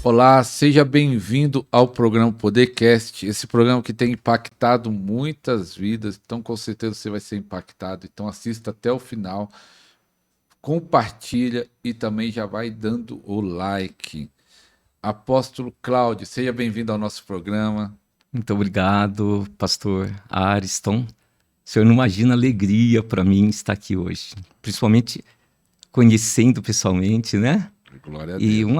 Olá, seja bem-vindo ao programa Podercast, esse programa que tem impactado muitas vidas, então com certeza você vai ser impactado, então assista até o final, compartilha e também já vai dando o like. Apóstolo Cláudio, seja bem-vindo ao nosso programa. Muito obrigado, pastor Ariston. O senhor não imagina a alegria para mim estar aqui hoje, principalmente conhecendo pessoalmente, né? Glória a E Deus.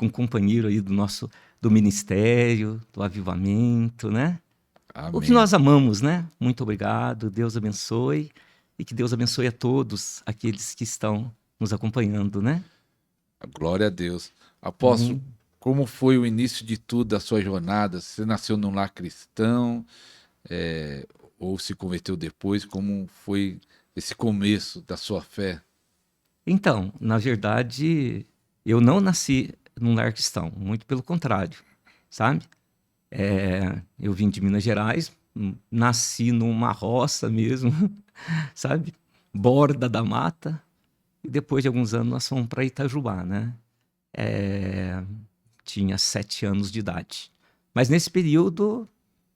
um companheiro aí do ministério, do avivamento, né? O que Amém. nós amamos, né? Muito obrigado, Deus abençoe e que Deus abençoe a todos aqueles que estão nos acompanhando, né? Glória a Deus. Apóstolo, Amém. como foi o início de tudo da sua jornada? Você nasceu num lar cristão, é, ou se converteu depois? Como foi esse começo da sua fé? Então, na verdade, eu não nasci num lar cristão, muito pelo contrário, sabe? Eu vim de Minas Gerais, nasci numa roça mesmo, sabe? Borda da mata. E depois de alguns anos nós fomos para Itajubá, né? É, tinha 7 anos de idade. Mas nesse período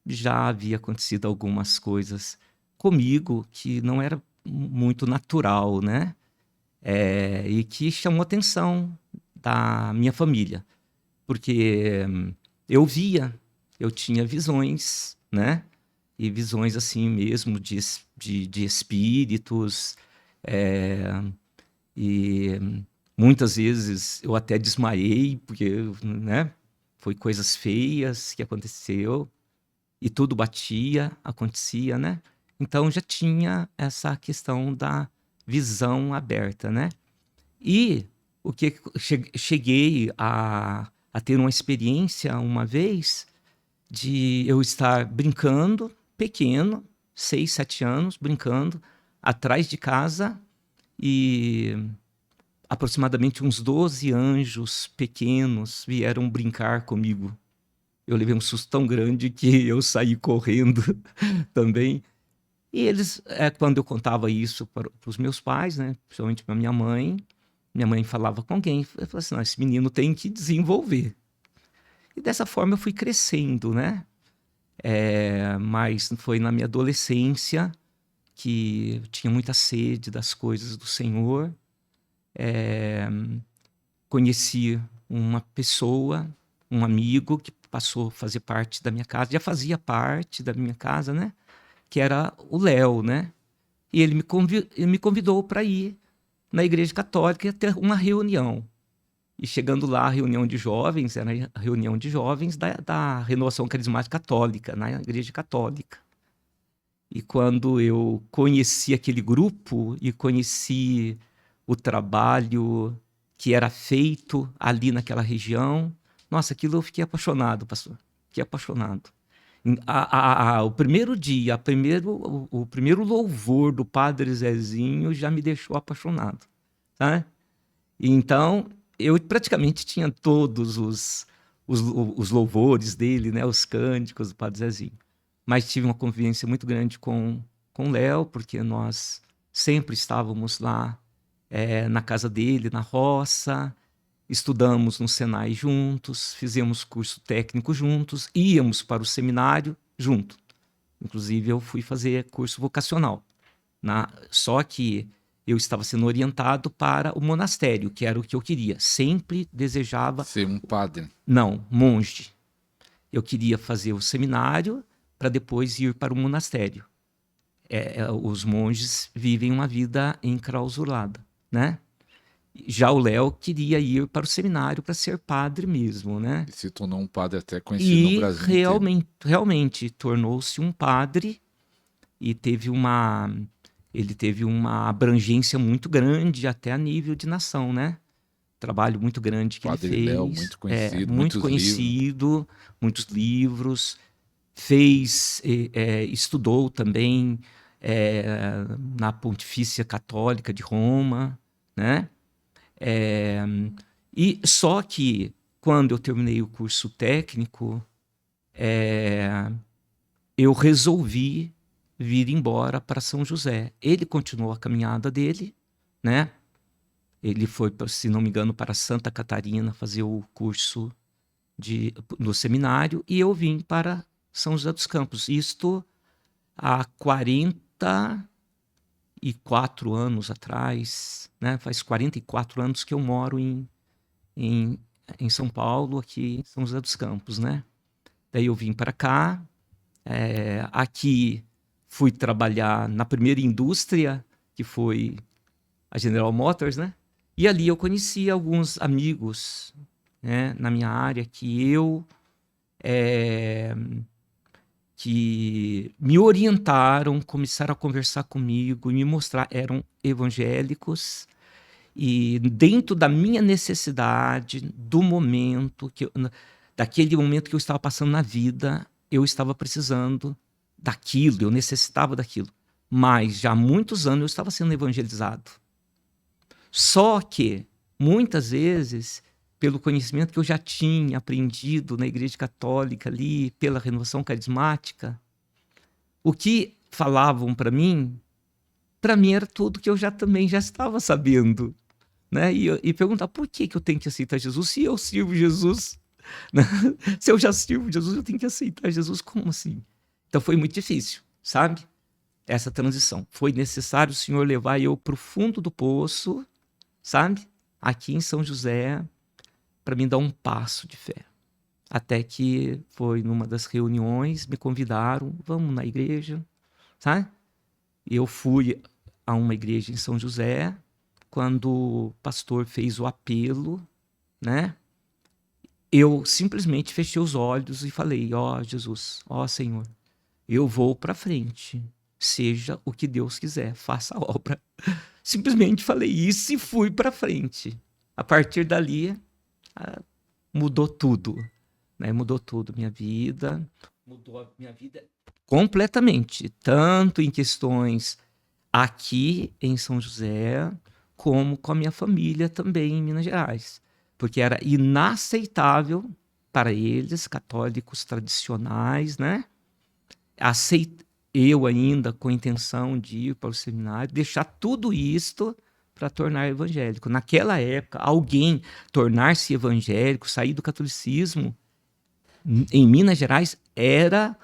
já havia acontecido algumas coisas comigo que não era muito natural, né? E que chamou a atenção da minha família, porque eu via, eu tinha visões, né? E visões assim mesmo de espíritos, é, e muitas vezes eu até desmaiei, porque, né? Foi coisas feias que aconteceu e tudo batia, acontecia, né? Então já tinha essa questão da visão aberta, né? E o que cheguei a ter uma experiência uma vez de eu estar brincando, pequeno, 6, 7 anos, brincando, atrás de casa e aproximadamente uns 12 anjos pequenos vieram brincar comigo. Eu levei um susto tão grande que eu saí correndo também. E eles, quando eu contava isso para os meus pais, né, principalmente para minha mãe falava com alguém, eu falava assim, não, esse menino tem que desenvolver. E dessa forma eu fui crescendo, né? Mas foi na minha adolescência que eu tinha muita sede das coisas do Senhor. Conheci uma pessoa, um amigo que passou a fazer parte da minha casa, já fazia parte da minha casa, né? Que era o Léo, né? E ele me convidou para ir na igreja católica e ter uma reunião. E chegando lá, a reunião de jovens, era a reunião de jovens da Renovação Carismática Católica, na igreja católica. E quando eu conheci aquele grupo e conheci o trabalho que era feito ali naquela região, nossa, aquilo eu fiquei apaixonado, pastor. Fiquei apaixonado. O primeiro dia, o primeiro louvor do Padre Zezinho já me deixou apaixonado, tá? Então, eu praticamente tinha todos os louvores dele, né? Os cânticos do Padre Zezinho. Mas tive uma convivência muito grande com o Léo, porque nós sempre estávamos lá na casa dele, na roça, estudamos no Senai juntos, fizemos curso técnico juntos, íamos para o seminário junto. Inclusive, eu fui fazer curso vocacional. Só que eu estava sendo orientado para o monastério, que era o que eu queria. Sempre desejava, Ser um padre. não, monge. Eu queria fazer o seminário para depois ir para o monastério. Os monges vivem uma vida enclausurada, né? Já o Léo queria ir para o seminário para ser padre mesmo, né? E se tornou um padre até conhecido no E Brasil inteiro. realmente tornou-se um padre e ele teve uma abrangência muito grande até a nível de nação, né? Trabalho muito grande que ele Padre Léo, fez, muito conhecido, muito muitos livros. conhecido, muitos livros, estudou também na Pontifícia Católica de Roma, né? É, e só que quando eu terminei o curso técnico, eu resolvi vir embora para São José. Ele continuou a caminhada dele, né? Ele foi, se não me engano, para Santa Catarina fazer o curso no seminário, e eu vim para São José dos Campos. Isto há 44 anos atrás, né? Faz 44 anos que eu moro em São Paulo, aqui em São José dos Campos, né? Daí eu vim para cá, aqui fui trabalhar na primeira indústria, que foi a General Motors, né? E ali eu conheci alguns amigos, né, na minha área que me orientaram, começaram a conversar comigo e me mostrar, eram evangélicos, e dentro da minha necessidade, do momento, daquele momento que eu estava passando na vida, eu estava precisando daquilo, eu necessitava daquilo. Mas já há muitos anos eu estava sendo evangelizado. Só que, muitas vezes, pelo conhecimento que eu já tinha aprendido na Igreja Católica ali, pela renovação carismática, o que falavam para mim era tudo que eu também já estava sabendo. Né? E perguntar por que eu tenho que aceitar Jesus se eu sirvo Jesus? Né? Se eu já sirvo Jesus, eu tenho que aceitar Jesus? Como assim? Então foi muito difícil, sabe? Essa transição. Foi necessário o Senhor levar eu para o fundo do poço, sabe? Aqui em São José, para me dar um passo de fé. Até que foi numa das reuniões, me convidaram, vamos na igreja, sabe? E eu fui a uma igreja em São José, quando o pastor fez o apelo, né? Eu simplesmente fechei os olhos e falei, ó Jesus, ó Senhor, eu vou para frente, seja o que Deus quiser, faça a obra. Simplesmente falei isso e fui para frente. A partir dali, mudou tudo, né? Mudou tudo, mudou a minha vida completamente, tanto em questões aqui em São José, como com a minha família também em Minas Gerais, porque era inaceitável para eles, católicos tradicionais, né? Eu ainda com a intenção de ir para o seminário, deixar tudo isto para tornar evangélico. Naquela época, alguém tornar-se evangélico, sair do catolicismo, em Minas Gerais, era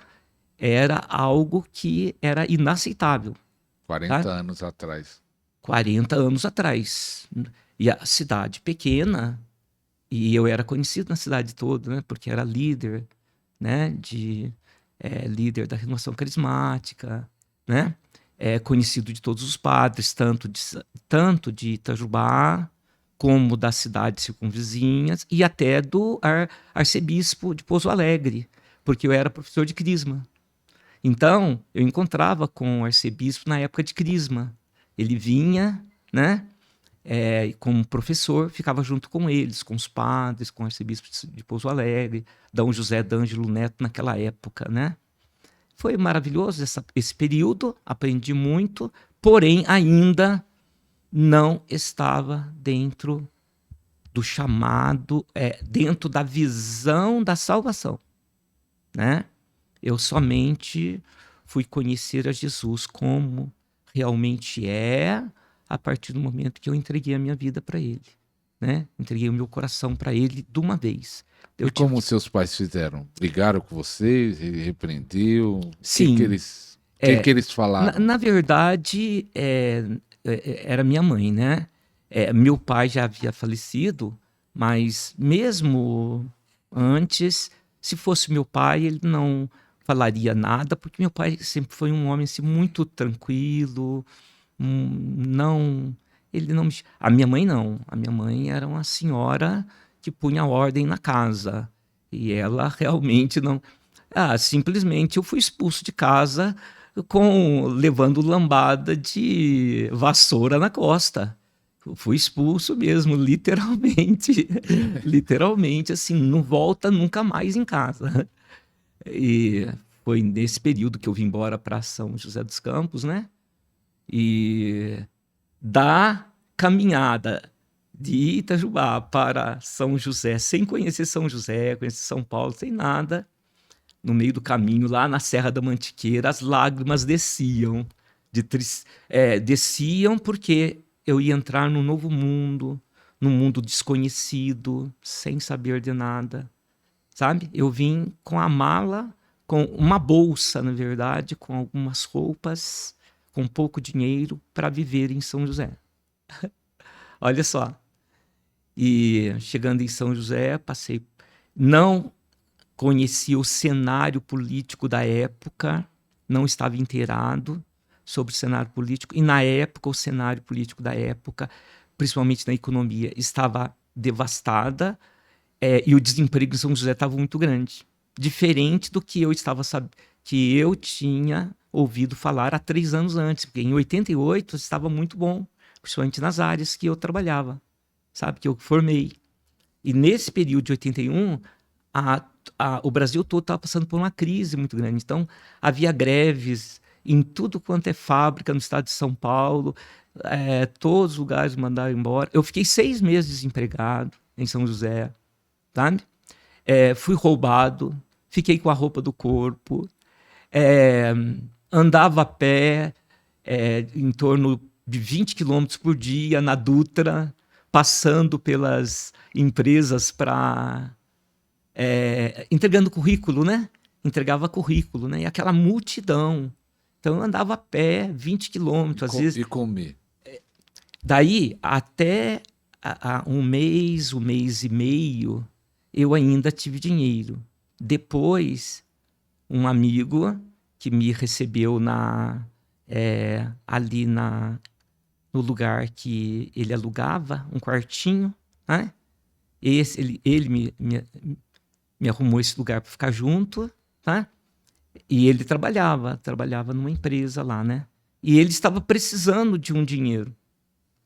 algo que era inaceitável. 40 tá? anos atrás. 40 anos atrás. E a cidade pequena, e eu era conhecido na cidade toda, né? Porque era líder, né? Líder da renovação carismática, né? Conhecido de todos os padres, tanto de Itajubá, como das cidades circunvizinhas, e até do arcebispo de Pouso Alegre, porque eu era professor de crisma. Então, eu encontrava com o arcebispo na época de crisma. Ele vinha, né? Como professor, ficava junto com eles, com os padres, com o arcebispo de Pouso Alegre, Dom José d'Ângelo Neto naquela época, né? Foi maravilhoso esse período, aprendi muito, porém ainda não estava dentro do chamado, dentro da visão da salvação, né? Eu somente fui conhecer a Jesus como realmente a partir do momento que eu entreguei a minha vida para Ele, né? Entreguei o meu coração para Ele de uma vez. E como seus pais fizeram? Brigaram com você? Ele repreendeu? Sim. O que eles falaram? Na verdade, era minha mãe, né? Meu pai já havia falecido, mas mesmo antes, se fosse meu pai, ele não falaria nada, porque meu pai sempre foi um homem assim, muito tranquilo, ele não. A minha mãe não. A minha mãe era uma senhora que punha ordem na casa e ela realmente não. Simplesmente eu fui expulso de casa levando lambada de vassoura na costa. Eu fui expulso mesmo, literalmente, literalmente, assim, não volta nunca mais em casa. E foi nesse período que eu vim embora para São José dos Campos, né? E da caminhada de Itajubá para São José, sem conhecer São José, conhecer São Paulo, sem nada, no meio do caminho, lá na Serra da Mantiqueira, as lágrimas desciam. Desciam porque eu ia entrar num novo mundo, num mundo desconhecido, sem saber de nada, sabe? Eu vim com a mala, com uma bolsa, na verdade, com algumas roupas, com pouco dinheiro para viver em São José. Olha só. E chegando em São José, passei... Não conhecia o cenário político da época, não estava inteirado sobre o cenário político. E na época, o cenário político da época, principalmente na economia, estava devastada, e o desemprego em São José estava muito grande. Diferente do que que eu tinha ouvido falar há 3 anos antes, porque em 88 estava muito bom, principalmente nas áreas que eu trabalhava, sabe, que eu formei. E nesse período de 81, o Brasil todo estava passando por uma crise muito grande. Então, havia greves em tudo quanto é fábrica no estado de São Paulo, todos os lugares mandaram embora. Eu fiquei 6 meses desempregado em São José, sabe? Fui roubado, fiquei com a roupa do corpo, andava a pé em torno de 20 quilômetros por dia na Dutra, passando pelas empresas para... entregando currículo, né? Entregava currículo, né? E aquela multidão. Então eu andava a pé 20 quilômetros, às vezes. E comer? Daí, até um mês e meio, eu ainda tive dinheiro. Depois, um amigo que me recebeu ali no lugar que ele alugava, um quartinho, né? Ele me arrumou esse lugar para ficar junto, tá? E ele trabalhava numa empresa lá, né? E ele estava precisando de um dinheiro,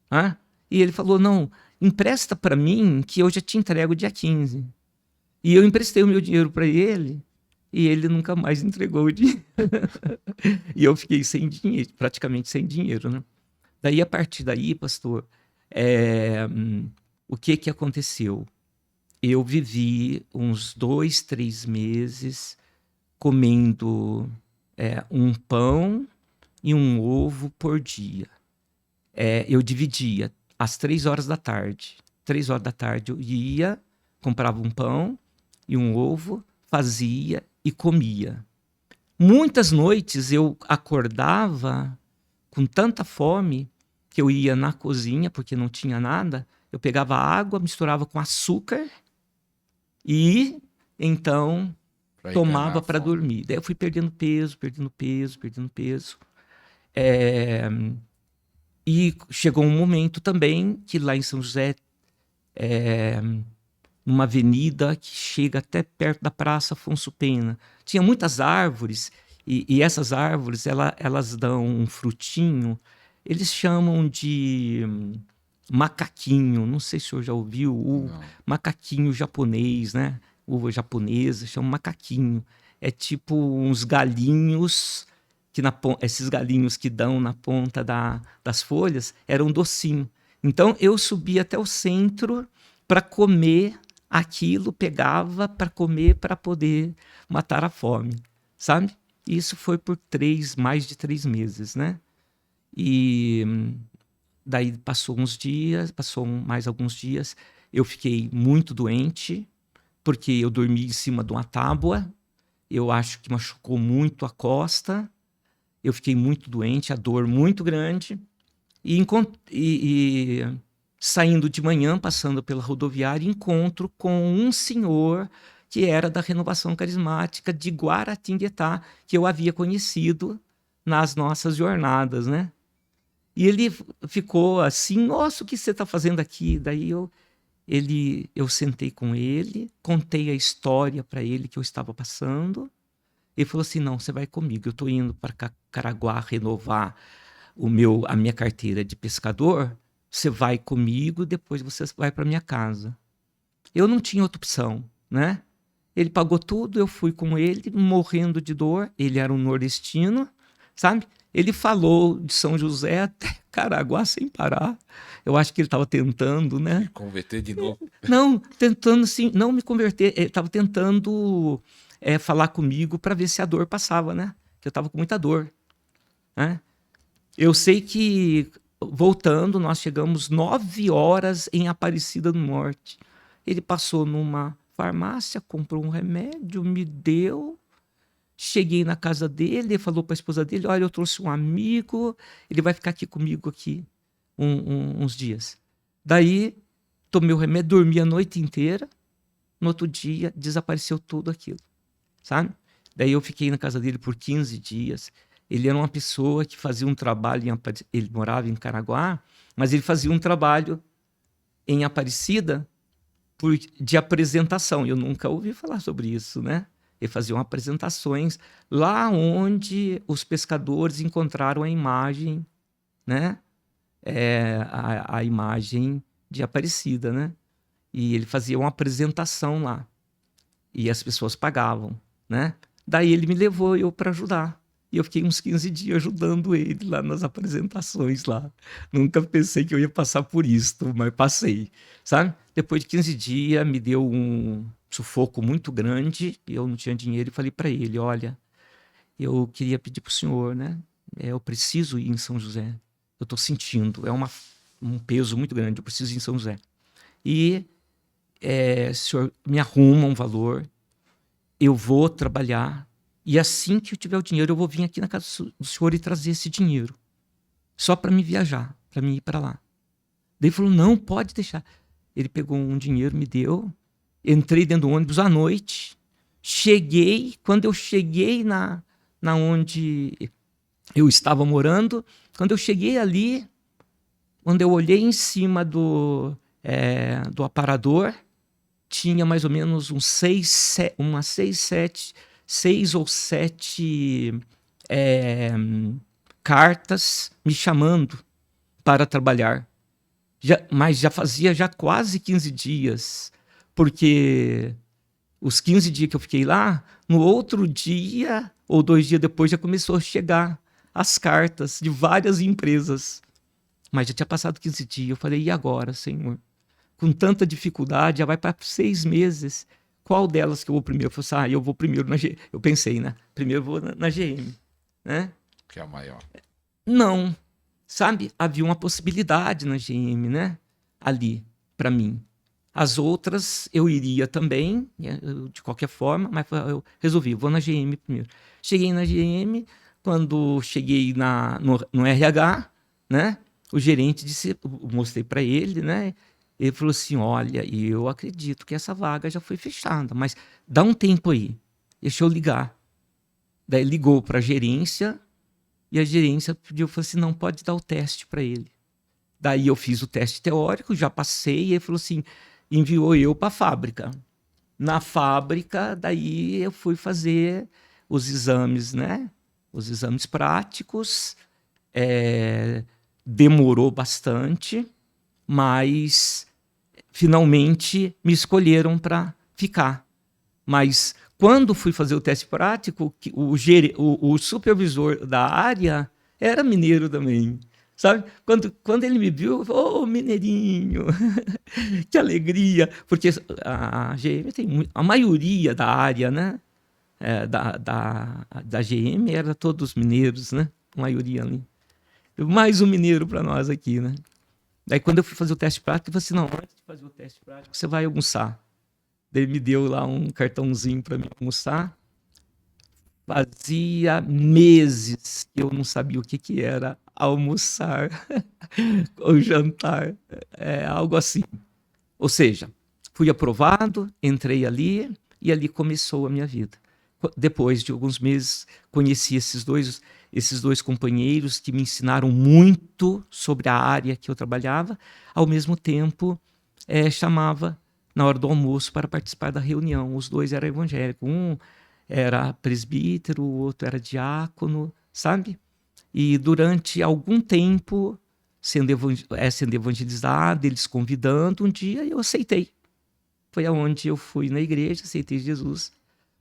tá? E ele falou, não, empresta para mim que eu já te entrego dia 15. E eu emprestei o meu dinheiro para ele e ele nunca mais entregou o dinheiro. E eu fiquei sem dinheiro, praticamente sem dinheiro, né? Daí, a partir daí, pastor, o que aconteceu? Eu vivi uns 2, 3 meses comendo um pão e um ovo por dia. Eu dividia às 3 horas da tarde. 3 horas da tarde eu ia, comprava um pão e um ovo, fazia e comia. Muitas noites eu acordava com tanta fome que eu ia na cozinha, porque não tinha nada, eu pegava água, misturava com açúcar e então tomava para dormir. Daí eu fui perdendo peso. E chegou um momento também que lá em São José, numa avenida que chega até perto da Praça Afonso Pena, tinha muitas árvores, e essas árvores elas dão um frutinho, eles chamam de macaquinho, não sei se o senhor já ouviu, o macaquinho japonês, né? Uva japonesa, chama macaquinho. É tipo uns galinhos, esses galinhos que dão na ponta das folhas, eram docinho. Então eu subia até o centro para comer aquilo, pegava para comer para poder matar a fome, sabe? Isso foi por mais de 3 meses, né? E daí passou mais alguns dias, eu fiquei muito doente, porque eu dormi em cima de uma tábua, eu acho que machucou muito a costa, eu fiquei muito doente, a dor muito grande, e saindo de manhã, passando pela rodoviária, encontro com um senhor que era da Renovação Carismática de Guaratinguetá, que eu havia conhecido nas nossas jornadas, né? E ele ficou assim, nossa, o que você está fazendo aqui? Daí eu sentei com ele, contei a história para ele que eu estava passando. Ele falou assim, não, você vai comigo, eu estou indo para Caraguá renovar a minha carteira de pescador, você vai comigo, depois você vai para minha casa. Eu não tinha outra opção, né? Ele pagou tudo, eu fui com ele, morrendo de dor. Ele era um nordestino, sabe? Ele falou de São José até Caraguá sem parar. Eu acho que ele estava tentando, né? Me converter de novo. Não, tentando sim, não me converter. Ele estava tentando falar comigo para ver se a dor passava, né? Que eu estava com muita dor, né? Eu sei que voltando, nós chegamos 9 horas em Aparecida do Norte. Ele passou numa farmácia, comprou um remédio, me deu. Cheguei na casa dele, falou para a esposa dele, olha, eu trouxe um amigo, ele vai ficar aqui comigo aqui uns dias. Daí, tomei o remédio, dormi a noite inteira, no outro dia, desapareceu tudo aquilo, sabe? Daí eu fiquei na casa dele por 15 dias. Ele era uma pessoa que fazia um trabalho, ele morava em Caraguá, mas ele fazia um trabalho em Aparecida de apresentação. Eu nunca ouvi falar sobre isso, né? Ele fazia apresentações lá onde os pescadores encontraram a imagem, né? A imagem de Aparecida, né? E ele fazia uma apresentação lá. E as pessoas pagavam, né? Daí ele me levou eu para ajudar. E eu fiquei uns 15 dias ajudando ele lá nas apresentações lá. Nunca pensei que eu ia passar por isso, mas passei, sabe? Depois de 15 dias, me deu um sufoco muito grande, eu não tinha dinheiro e falei para ele, olha, eu queria pedir para o senhor, né? Eu preciso ir em São José. Eu estou sentindo, um peso muito grande, eu preciso ir em São José. E o senhor me arruma um valor, eu vou trabalhar, e assim que eu tiver o dinheiro, eu vou vir aqui na casa do senhor e trazer esse dinheiro. Só para me viajar, para me ir para lá. Daí ele falou, não, pode deixar. Ele pegou um dinheiro, me deu, entrei dentro do ônibus à noite, cheguei, quando eu cheguei na onde eu estava morando, quando eu cheguei ali, quando eu olhei em cima do aparador, tinha mais ou menos uns 6 ou 7 cartas me chamando para trabalhar. Mas já fazia quase 15 dias, porque os 15 dias que eu fiquei lá, no outro dia ou 2 dias depois já começou a chegar as cartas de várias empresas. Mas já tinha passado 15 dias, eu falei, e agora, Senhor? Com tanta dificuldade, já vai para 6 meses. Qual delas que eu vou primeiro? Eu falei assim, eu vou primeiro na GM. Eu pensei, né? Primeiro eu vou na GM, né? Que é a maior. Não, sabe? Havia uma possibilidade na GM, né? Ali, para mim. As outras eu iria também, de qualquer forma, mas eu resolvi, vou na GM primeiro. Cheguei na GM, quando cheguei no RH, né? O gerente disse, mostrei para ele, né? Ele falou assim, olha, eu acredito que essa vaga já foi fechada, mas dá um tempo aí, deixa eu ligar. Daí ligou para a gerência e a gerência pediu, falou assim, não, pode dar o teste para ele. Daí eu fiz o teste teórico, já passei, e ele falou assim, enviou eu para a fábrica. Na fábrica, daí eu fui fazer os exames, né? Os exames práticos, demorou bastante, mas finalmente me escolheram para ficar. Mas quando fui fazer o teste prático, o supervisor da área era mineiro também. Sabe? Quando ele me viu, ô, mineirinho, que alegria. Porque a GM tem a maioria da área, né? Da GM era todos mineiros, né? A maioria ali. Mais um mineiro para nós aqui, né? Daí quando eu fui fazer o teste prático, eu falei assim, não, antes de fazer o teste prático, você vai almoçar. Daí ele me deu lá um cartãozinho para mim almoçar. Fazia meses que eu não sabia o que era almoçar ou jantar, algo assim. Ou seja, fui aprovado, entrei ali e ali começou a minha vida. Depois de alguns meses, conheci esses dois companheiros que me ensinaram muito sobre a área que eu trabalhava. Ao mesmo tempo, chamava na hora do almoço para participar da reunião. Os dois eram evangélicos. Um era presbítero, o outro era diácono, sabe? E durante algum tempo, sendo evangelizado, eles convidando, um dia eu aceitei. Foi aonde eu fui na igreja, aceitei Jesus.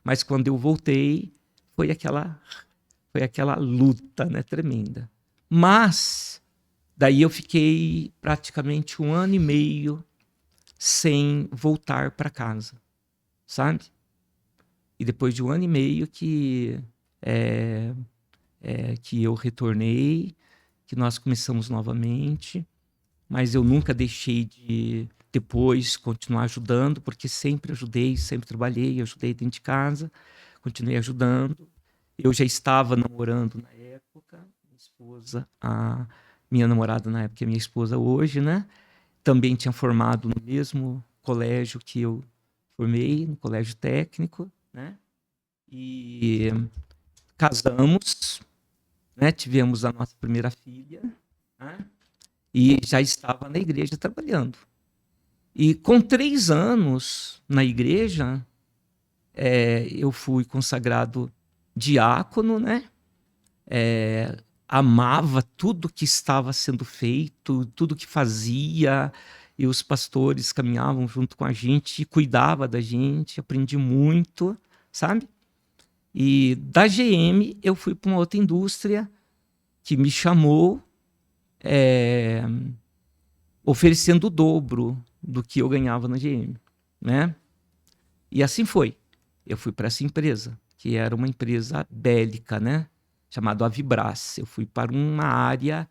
Mas quando eu voltei, foi aquela luta, né, tremenda. Mas daí eu fiquei praticamente 1 ano e meio sem voltar para casa, sabe? E depois de 1 ano e meio que eu retornei, que nós começamos novamente, mas eu nunca deixei de depois continuar ajudando, porque sempre ajudei, sempre trabalhei, ajudei dentro de casa, continuei ajudando. Eu já estava namorando na época, minha esposa, a minha namorada na época é minha esposa hoje, né? Também tinha formado no mesmo colégio que eu formei, no colégio técnico, né? E casamos, né? Tivemos a nossa primeira filha, né? E já estava na igreja trabalhando. E com 3 anos na igreja, eu fui consagrado diácono, né? Amava tudo que estava sendo feito, tudo que fazia, e os pastores caminhavam junto com a gente, cuidava da gente, aprendi muito, sabe? E da GM eu fui para uma outra indústria que me chamou, oferecendo o dobro do que eu ganhava na GM, né? E assim foi. Eu fui para essa empresa, que era uma empresa bélica, né? Chamada Avibras. Eu fui para uma área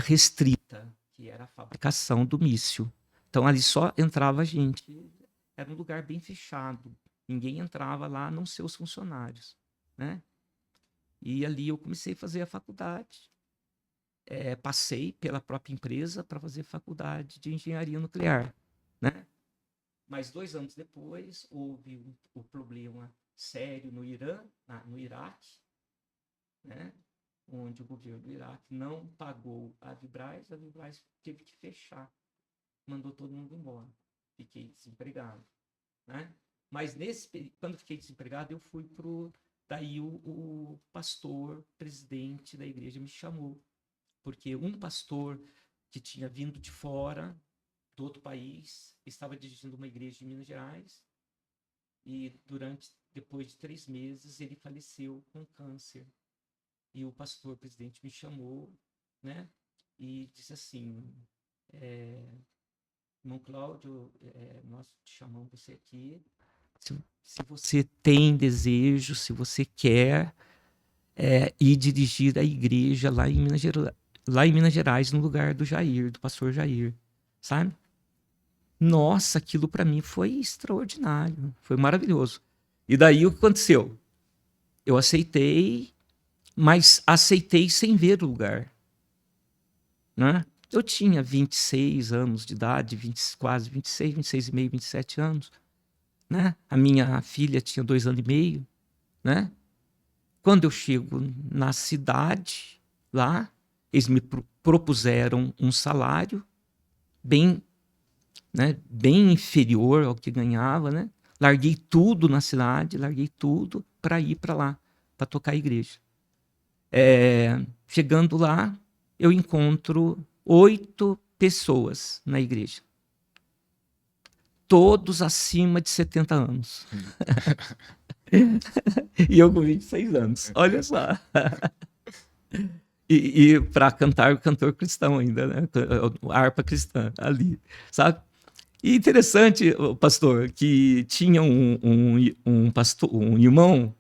restrita, que era a fabricação do míssil. Então ali só entrava gente. Era um lugar bem fechado. Ninguém entrava lá, a não ser os funcionários, né? E ali eu comecei a fazer a faculdade. Passei pela própria empresa para fazer faculdade de engenharia nuclear, né? Mas 2 anos depois houve um problema sério no Irã, no Iraque, né? Onde o governo do Iraque não pagou a Avibras teve que fechar, mandou todo mundo embora. Fiquei desempregado, né? Mas quando fiquei desempregado, eu fui daí o pastor, presidente da igreja, me chamou, porque um pastor que tinha vindo de fora, do outro país, estava dirigindo uma igreja de Minas Gerais, e depois de 3 meses, ele faleceu com câncer. E o pastor presidente me chamou, né? E disse assim: irmão Cláudio, nós te chamamos você aqui. Se você tem desejo, se você quer ir dirigir a igreja lá em Minas Gerais, no lugar do Jair, do pastor Jair, sabe? Nossa, aquilo para mim foi extraordinário, foi maravilhoso. E daí o que aconteceu? Eu aceitei, mas aceitei sem ver o lugar, né? Eu tinha 26 anos de idade, quase 26, 26 e meio, 27 anos, né? A minha filha tinha 2 anos e meio, né? Quando eu chego na cidade, lá, eles me propuseram um salário bem, né, bem inferior ao que ganhava, né? Larguei tudo na cidade, larguei tudo para ir para lá, para tocar a igreja. Chegando lá, eu encontro 8 pessoas na igreja. Todos acima de 70 anos. E eu com 26 anos. Olha só. E para cantar o cantor cristão ainda, né? A harpa cristã ali, sabe? E interessante, pastor, que tinha um pastor, um irmão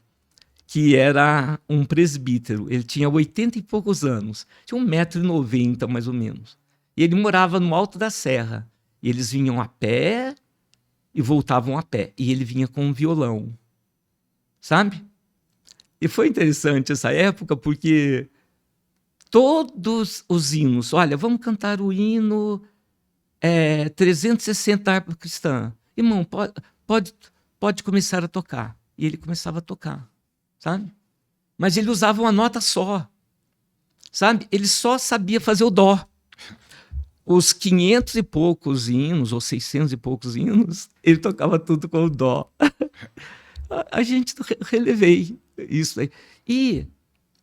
que era um presbítero. Ele tinha 80 e poucos anos. Tinha 1,90 m, mais ou menos. E ele morava no alto da serra. E eles vinham a pé e voltavam a pé. E ele vinha com um violão. Sabe? E foi interessante essa época, porque todos os hinos... Olha, vamos cantar o hino 360 harpa cristã. Irmão, pode começar a tocar. E ele começava a tocar. Sabe? Mas ele usava uma nota só, sabe? Ele só sabia fazer o dó. Os 500 e poucos hinos, ou 600 e poucos hinos, ele tocava tudo com o dó. A gente relevei isso aí. E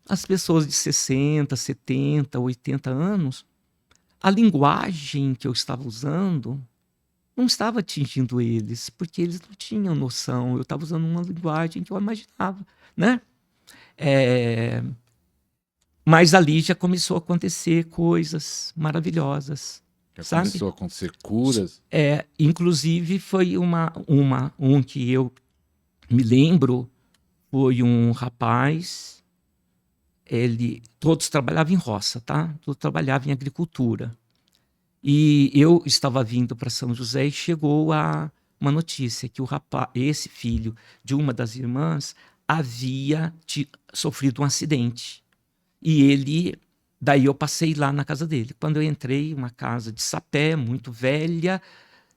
as pessoas de 60, 70, 80 anos, a linguagem que eu estava usando não estava atingindo eles, porque eles não tinham noção. Eu estava usando uma linguagem que eu imaginava, né? Mas ali já começou a acontecer coisas maravilhosas, já sabe? Começou a acontecer curas. Inclusive foi um que eu me lembro, foi um rapaz todos trabalhavam em roça, tá? Todos trabalhavam em agricultura. E eu estava vindo para São José e chegou uma notícia que esse filho de uma das irmãs havia sofrido um acidente. E daí eu passei lá na casa dele. Quando eu entrei, uma casa de sapé, muito velha,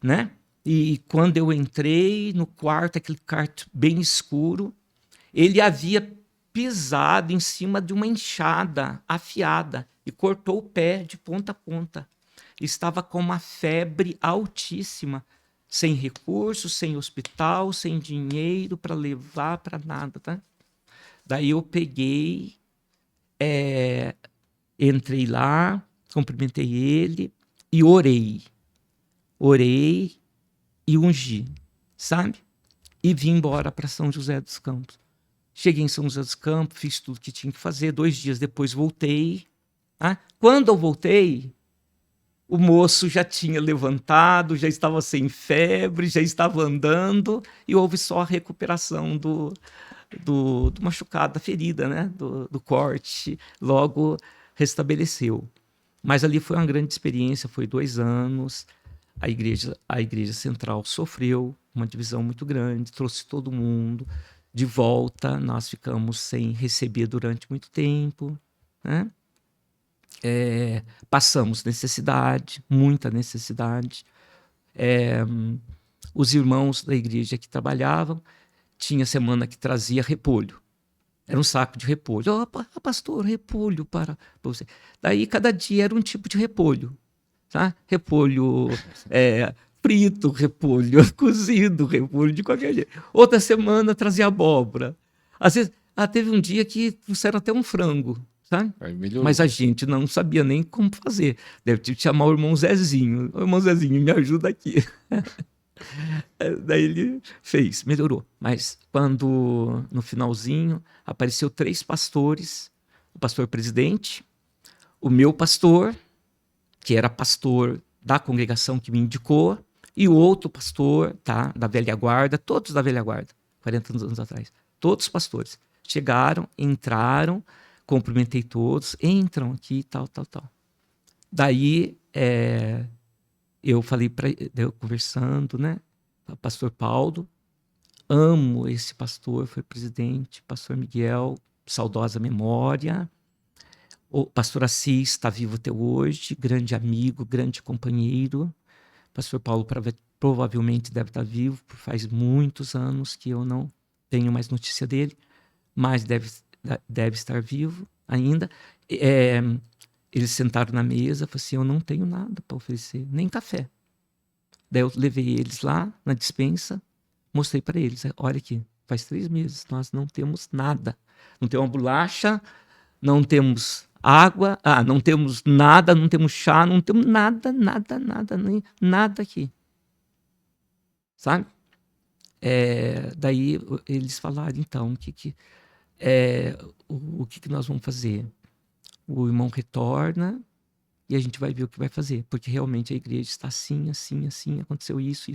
né? E quando eu entrei no quarto, aquele quarto bem escuro, ele havia pisado em cima de uma enxada afiada e cortou o pé de ponta a ponta. Estava com uma febre altíssima, sem recursos, sem hospital, sem dinheiro para levar para nada, tá? Daí eu peguei, entrei lá, cumprimentei ele e orei. Orei e ungi, sabe? E vim embora para São José dos Campos. Cheguei em São José dos Campos, fiz tudo que tinha que fazer. 2 dias depois voltei. Tá? Quando eu voltei, o moço já tinha levantado, já estava sem febre, já estava andando e houve só a recuperação do machucado, da ferida, né? do corte. Logo restabeleceu. Mas ali foi uma grande experiência, foi 2 anos. A igreja central sofreu uma divisão muito grande, trouxe todo mundo de volta. Nós ficamos sem receber durante muito tempo, né? Passamos necessidade, muita necessidade. Os irmãos da igreja que trabalhavam, tinha semana que trazia repolho. Era um saco de repolho. Pastor, repolho para você. Daí, cada dia era um tipo de repolho. Tá? Repolho frito, repolho cozido, repolho de qualquer jeito. Outra semana trazia abóbora. Às vezes, teve um dia que trouxeram até um frango. Sabe? Mas a gente não sabia nem como fazer. Deve ter que chamar o irmão Zezinho. O irmão Zezinho, me ajuda aqui. Daí ele fez, melhorou. Mas quando, no finalzinho, apareceu 3 pastores, o pastor presidente, o meu pastor, que era pastor da congregação que me indicou, e o outro pastor, tá, da velha guarda, todos da velha guarda, 40 anos atrás, todos pastores. Chegaram, entraram, cumprimentei todos, entram aqui, tal. Daí, eu falei para eu conversando, né? Pastor Paulo, amo esse pastor, foi presidente, pastor Miguel, saudosa memória. O pastor Assis está vivo até hoje, grande amigo, grande companheiro. Pastor Paulo provavelmente deve estar vivo, faz muitos anos que eu não tenho mais notícia dele, mas deve estar vivo ainda. Eles sentaram na mesa e falaram assim, eu não tenho nada para oferecer, nem café. Daí eu levei eles lá na despensa, mostrei para eles, olha aqui, faz 3 meses, nós não temos nada. Não temos uma bolacha, não temos água, não temos nada, não temos chá, não temos nada, nada aqui. Sabe? Daí eles falaram, então, o que nós vamos fazer? O irmão retorna e a gente vai ver o que vai fazer, porque realmente a igreja está assim, aconteceu isso. E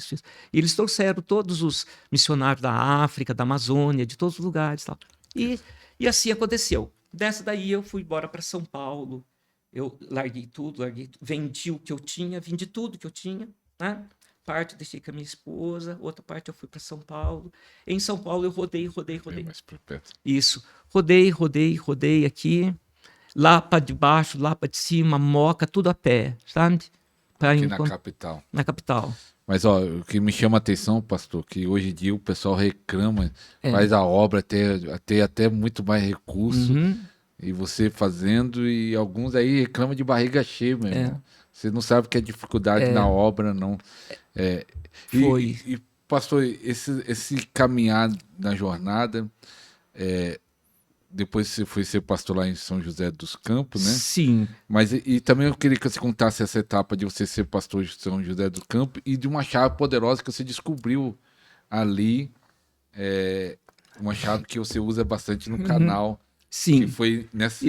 eles trouxeram todos os missionários da África, da Amazônia, de todos os lugares. Tal. E assim aconteceu. Dessa daí eu fui embora para São Paulo, eu larguei tudo, vendi o que eu tinha, vendi tudo que eu tinha, né? Parte eu deixei com a minha esposa, outra parte eu fui para São Paulo. Em São Paulo eu rodei. Mais por perto. Isso, rodei aqui, lá para debaixo, lá para de cima, Moca, tudo a pé, sabe? Aqui na capital. Na capital. Mas o que me chama a atenção, pastor, que hoje em dia o pessoal reclama, faz a obra ter até muito mais recurso, e você fazendo, e alguns aí reclamam de barriga cheia mesmo. Você não sabe o que é dificuldade na obra, não. Foi. E, pastor, esse caminhar na jornada, depois você foi ser pastor lá em São José dos Campos, né? Sim. Mas e também eu queria que você contasse essa etapa de você ser pastor de São José dos Campos e de uma chave poderosa que você descobriu ali, uma chave que você usa bastante no canal. Sim. Que foi nesse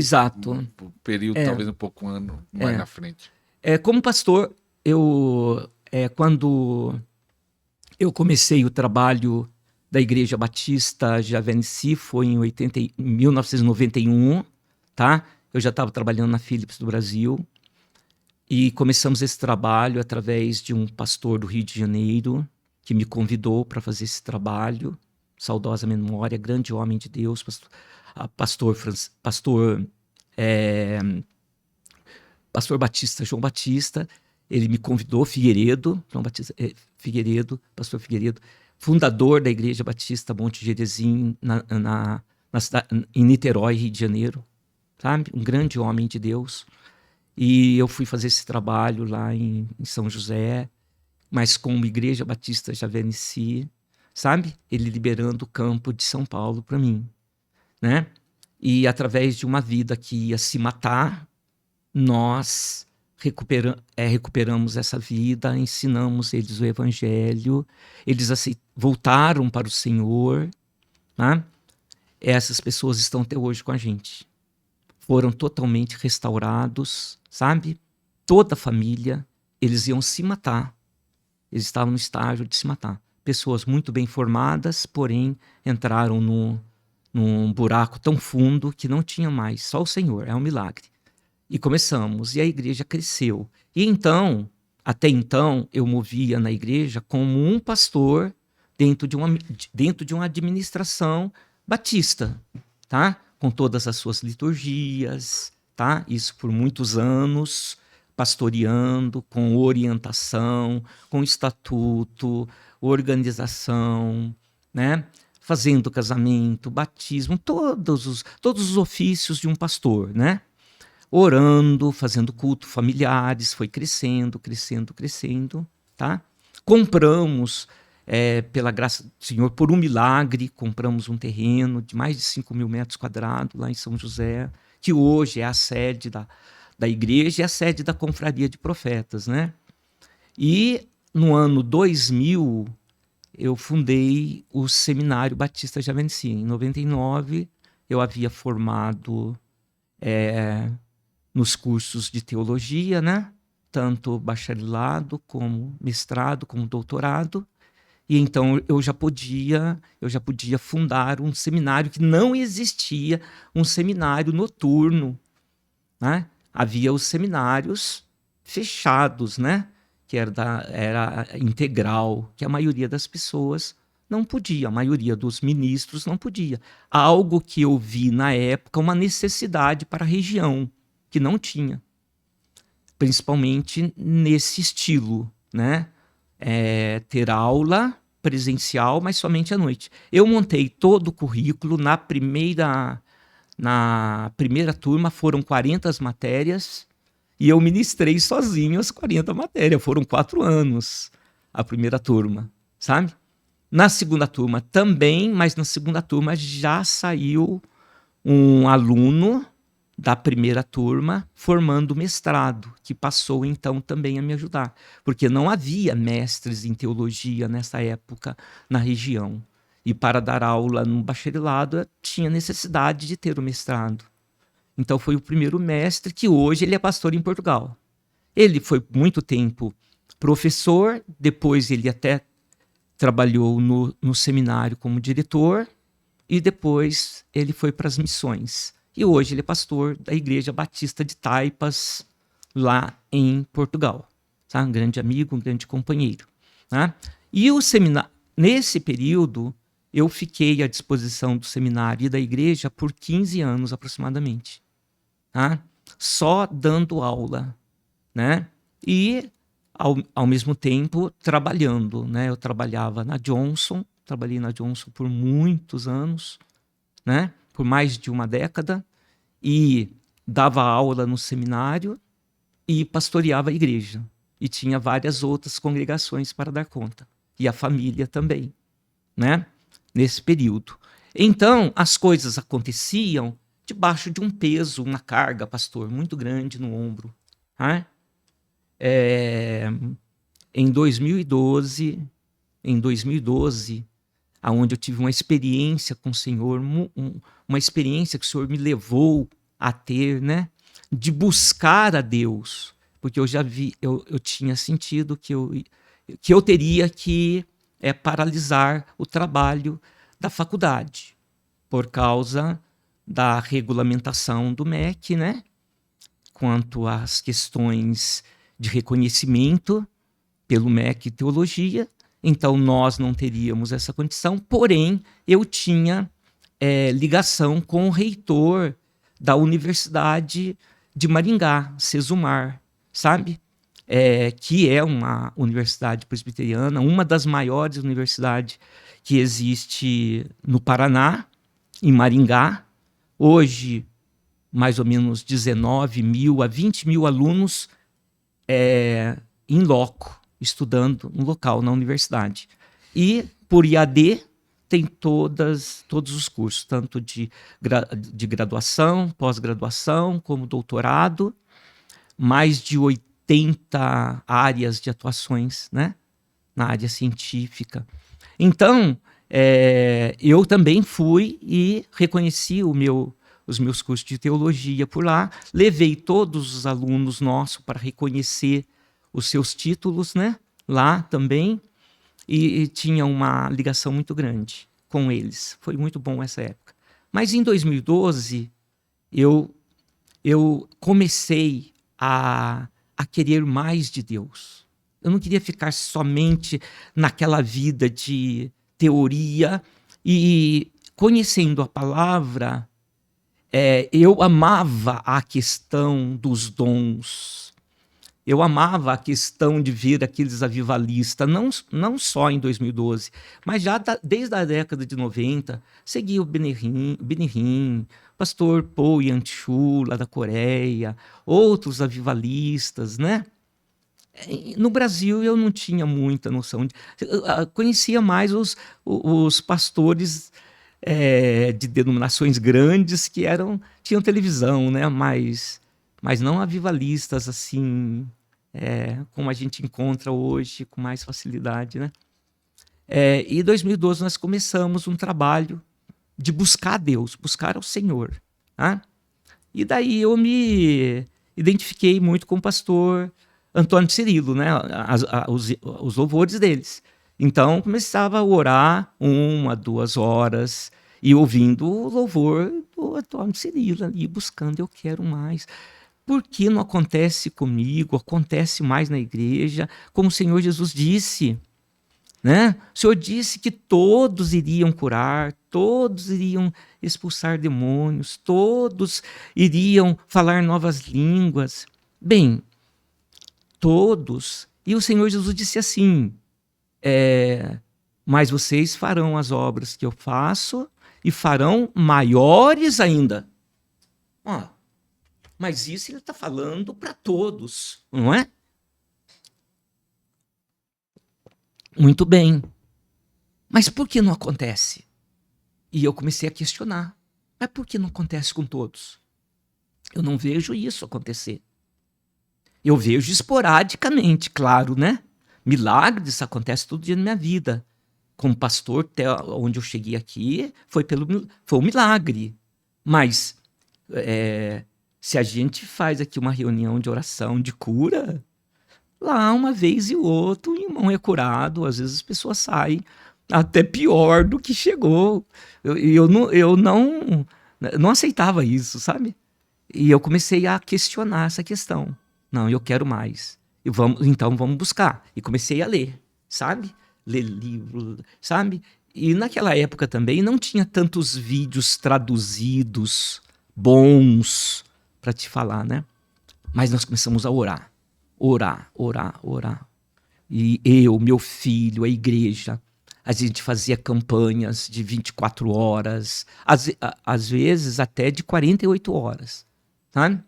período, talvez um pouco mais na frente. Como pastor, quando eu comecei o trabalho da Igreja Batista Javanesi, foi em 1991, tá? Eu já estava trabalhando na Philips do Brasil e começamos esse trabalho através de um pastor do Rio de Janeiro que me convidou para fazer esse trabalho. Saudosa memória, grande homem de Deus, pastor Batista, João Batista. Ele me convidou, pastor Figueiredo, fundador da Igreja Batista Monte Gerezim, em Niterói, Rio de Janeiro, sabe? Um grande homem de Deus. E eu fui fazer esse trabalho lá em São José, mas como Igreja Batista Javenici, sabe? Ele liberando o campo de São Paulo para mim, né? E através de uma vida que ia se matar, nós recuperamos essa vida, ensinamos eles o Evangelho, eles voltaram para o Senhor, né? Essas pessoas estão até hoje com a gente. Foram totalmente restaurados, sabe? Toda a família, eles iam se matar. Eles estavam no estágio de se matar. Pessoas muito bem formadas, porém entraram num buraco tão fundo que não tinha mais. Só o Senhor, é um milagre. E começamos, e a igreja cresceu. E então, até então, eu movia na igreja como um pastor dentro de uma administração batista, tá? Com todas as suas liturgias, tá? Isso por muitos anos, pastoreando, com orientação, com estatuto, organização, né? Fazendo casamento, batismo, todos os ofícios de um pastor, né? Orando, fazendo culto familiares, foi crescendo, tá? Compramos, pela graça do Senhor, por um milagre, compramos um terreno de mais de 5.000 metros quadrados lá em São José, que hoje é a sede da igreja e a sede da Confraria de Profetas, né? E no ano 2000, eu fundei o Seminário Batista Javenici. Em 99, eu havia formado nos cursos de teologia, né? Tanto bacharelado, como mestrado, como doutorado. E então eu já podia fundar um seminário que não existia, um seminário noturno, né? Havia os seminários fechados, né? Que era integral, que a maioria das pessoas não podia, a maioria dos ministros não podia. Algo que eu vi na época, uma necessidade para a região, que não tinha, principalmente nesse estilo, né? Ter aula presencial, mas somente à noite. Eu montei todo o currículo na primeira turma, foram 40 matérias, e eu ministrei sozinho as 40 matérias. Foram 4 anos a primeira turma, sabe? Na segunda turma também, mas na segunda turma já saiu um aluno da primeira turma formando mestrado, que passou então também a me ajudar, porque não havia mestres em teologia nessa época na região. E para dar aula no bacharelado tinha necessidade de ter o mestrado. Então foi o primeiro mestre, que hoje ele é pastor em Portugal. Ele foi muito tempo professor, depois ele até trabalhou no seminário como diretor, e depois ele foi para as missões. E hoje ele é pastor da Igreja Batista de Taipas, lá em Portugal. Tá? Um grande amigo, um grande companheiro. Tá? E o seminário, nesse período, eu fiquei à disposição do seminário e da igreja por 15 anos aproximadamente. Tá? Só dando aula. Né? E, ao mesmo tempo, trabalhando. Né? Eu trabalhava na Johnson, trabalhei na Johnson por muitos anos, né? Por mais de uma década, e dava aula no seminário e pastoreava a igreja. E tinha várias outras congregações para dar conta. E a família também, né? Nesse período. Então, as coisas aconteciam debaixo de um peso, uma carga, pastor, muito grande no ombro. Né? Em 2012, onde eu tive uma experiência com o Senhor, uma experiência que o Senhor me levou a ter, né? De buscar a Deus, porque eu já vi, eu tinha sentido que eu teria que paralisar o trabalho da faculdade, por causa da regulamentação do MEC, né? Quanto às questões de reconhecimento pelo MEC Teologia. Então, nós não teríamos essa condição, porém, eu tinha ligação com o reitor da Universidade de Maringá, Cesumar, sabe? Que é uma universidade presbiteriana, uma das maiores universidades que existe no Paraná, em Maringá. Hoje, mais ou menos 19 mil a 20 mil alunos em loco, estudando no local, na universidade. E, por IAD, tem todos os cursos, tanto de graduação, pós-graduação, como doutorado, mais de 80 áreas de atuações, né, na área científica. Então, eu também fui e reconheci os meus cursos de teologia por lá, levei todos os alunos nossos para reconhecer os seus títulos, né, lá também, e tinha uma ligação muito grande com eles. Foi muito bom essa época. Mas em 2012, eu comecei a querer mais de Deus. Eu não queria ficar somente naquela vida de teoria, e conhecendo a palavra, eu amava a questão dos dons. Eu amava a questão de ver aqueles avivalistas, não só em 2012, mas já desde a década de 90, seguia o Benihim, pastor Paul Yan-Chu, lá da Coreia, outros avivalistas, né? No Brasil eu não tinha muita noção. Eu conhecia mais os pastores de denominações grandes que tinham televisão, né? Mas não avivalistas assim, como a gente encontra hoje com mais facilidade, né? E em 2012 nós começamos um trabalho de buscar a Deus, buscar ao Senhor. Tá? E daí eu me identifiquei muito com o pastor Antônio Cirilo, né? Os louvores deles. Então começava a orar 1 a 2 horas e ouvindo o louvor do Antônio Cirilo ali, buscando, eu quero mais. Por que não acontece comigo? Acontece mais na igreja, como o Senhor Jesus disse, né? O Senhor disse que todos iriam curar, todos iriam expulsar demônios, todos iriam falar novas línguas. Bem, todos. E o Senhor Jesus disse assim, mas vocês farão as obras que eu faço e farão maiores ainda. Mas isso ele está falando para todos, não é? Muito bem. Mas por que não acontece? E eu comecei a questionar. Mas por que não acontece com todos? Eu não vejo isso acontecer. Eu vejo esporadicamente, claro, né? Milagres acontecem todo dia na minha vida. Como pastor, até onde eu cheguei aqui, foi um milagre. Mas se a gente faz aqui uma reunião de oração, de cura, lá uma vez e outra o irmão é curado, às vezes as pessoas saem até pior do que chegou. Eu não aceitava isso, sabe? E eu comecei a questionar essa questão. Não, eu quero mais. Então vamos buscar. E comecei a ler, sabe? Ler livro, sabe? E naquela época também não tinha tantos vídeos traduzidos, bons, para te falar, né? Mas nós começamos a orar. Orar. E eu, meu filho, a igreja, a gente fazia campanhas de 24 horas, às vezes até de 48 horas, sabe?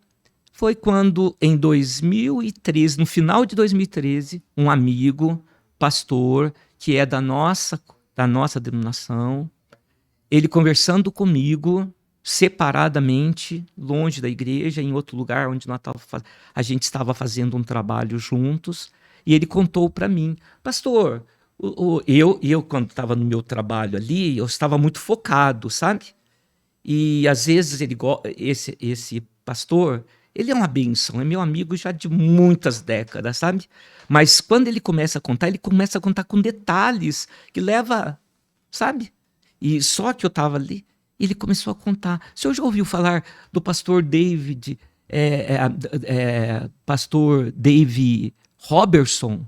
Foi quando, em 2013, no final de 2013, um amigo, pastor, que é da nossa denominação, ele conversando comigo, separadamente, longe da igreja, em outro lugar onde a gente estava fazendo um trabalho juntos, e ele contou para mim, pastor, eu quando estava no meu trabalho ali, eu estava muito focado, sabe? E às vezes esse pastor, ele é uma bênção, é meu amigo já de muitas décadas, sabe? Mas quando ele começa a contar com detalhes que leva, sabe? E só que eu estava ali, Ele começou a contar. O senhor já ouviu falar do pastor David, pastor Dave Robertson?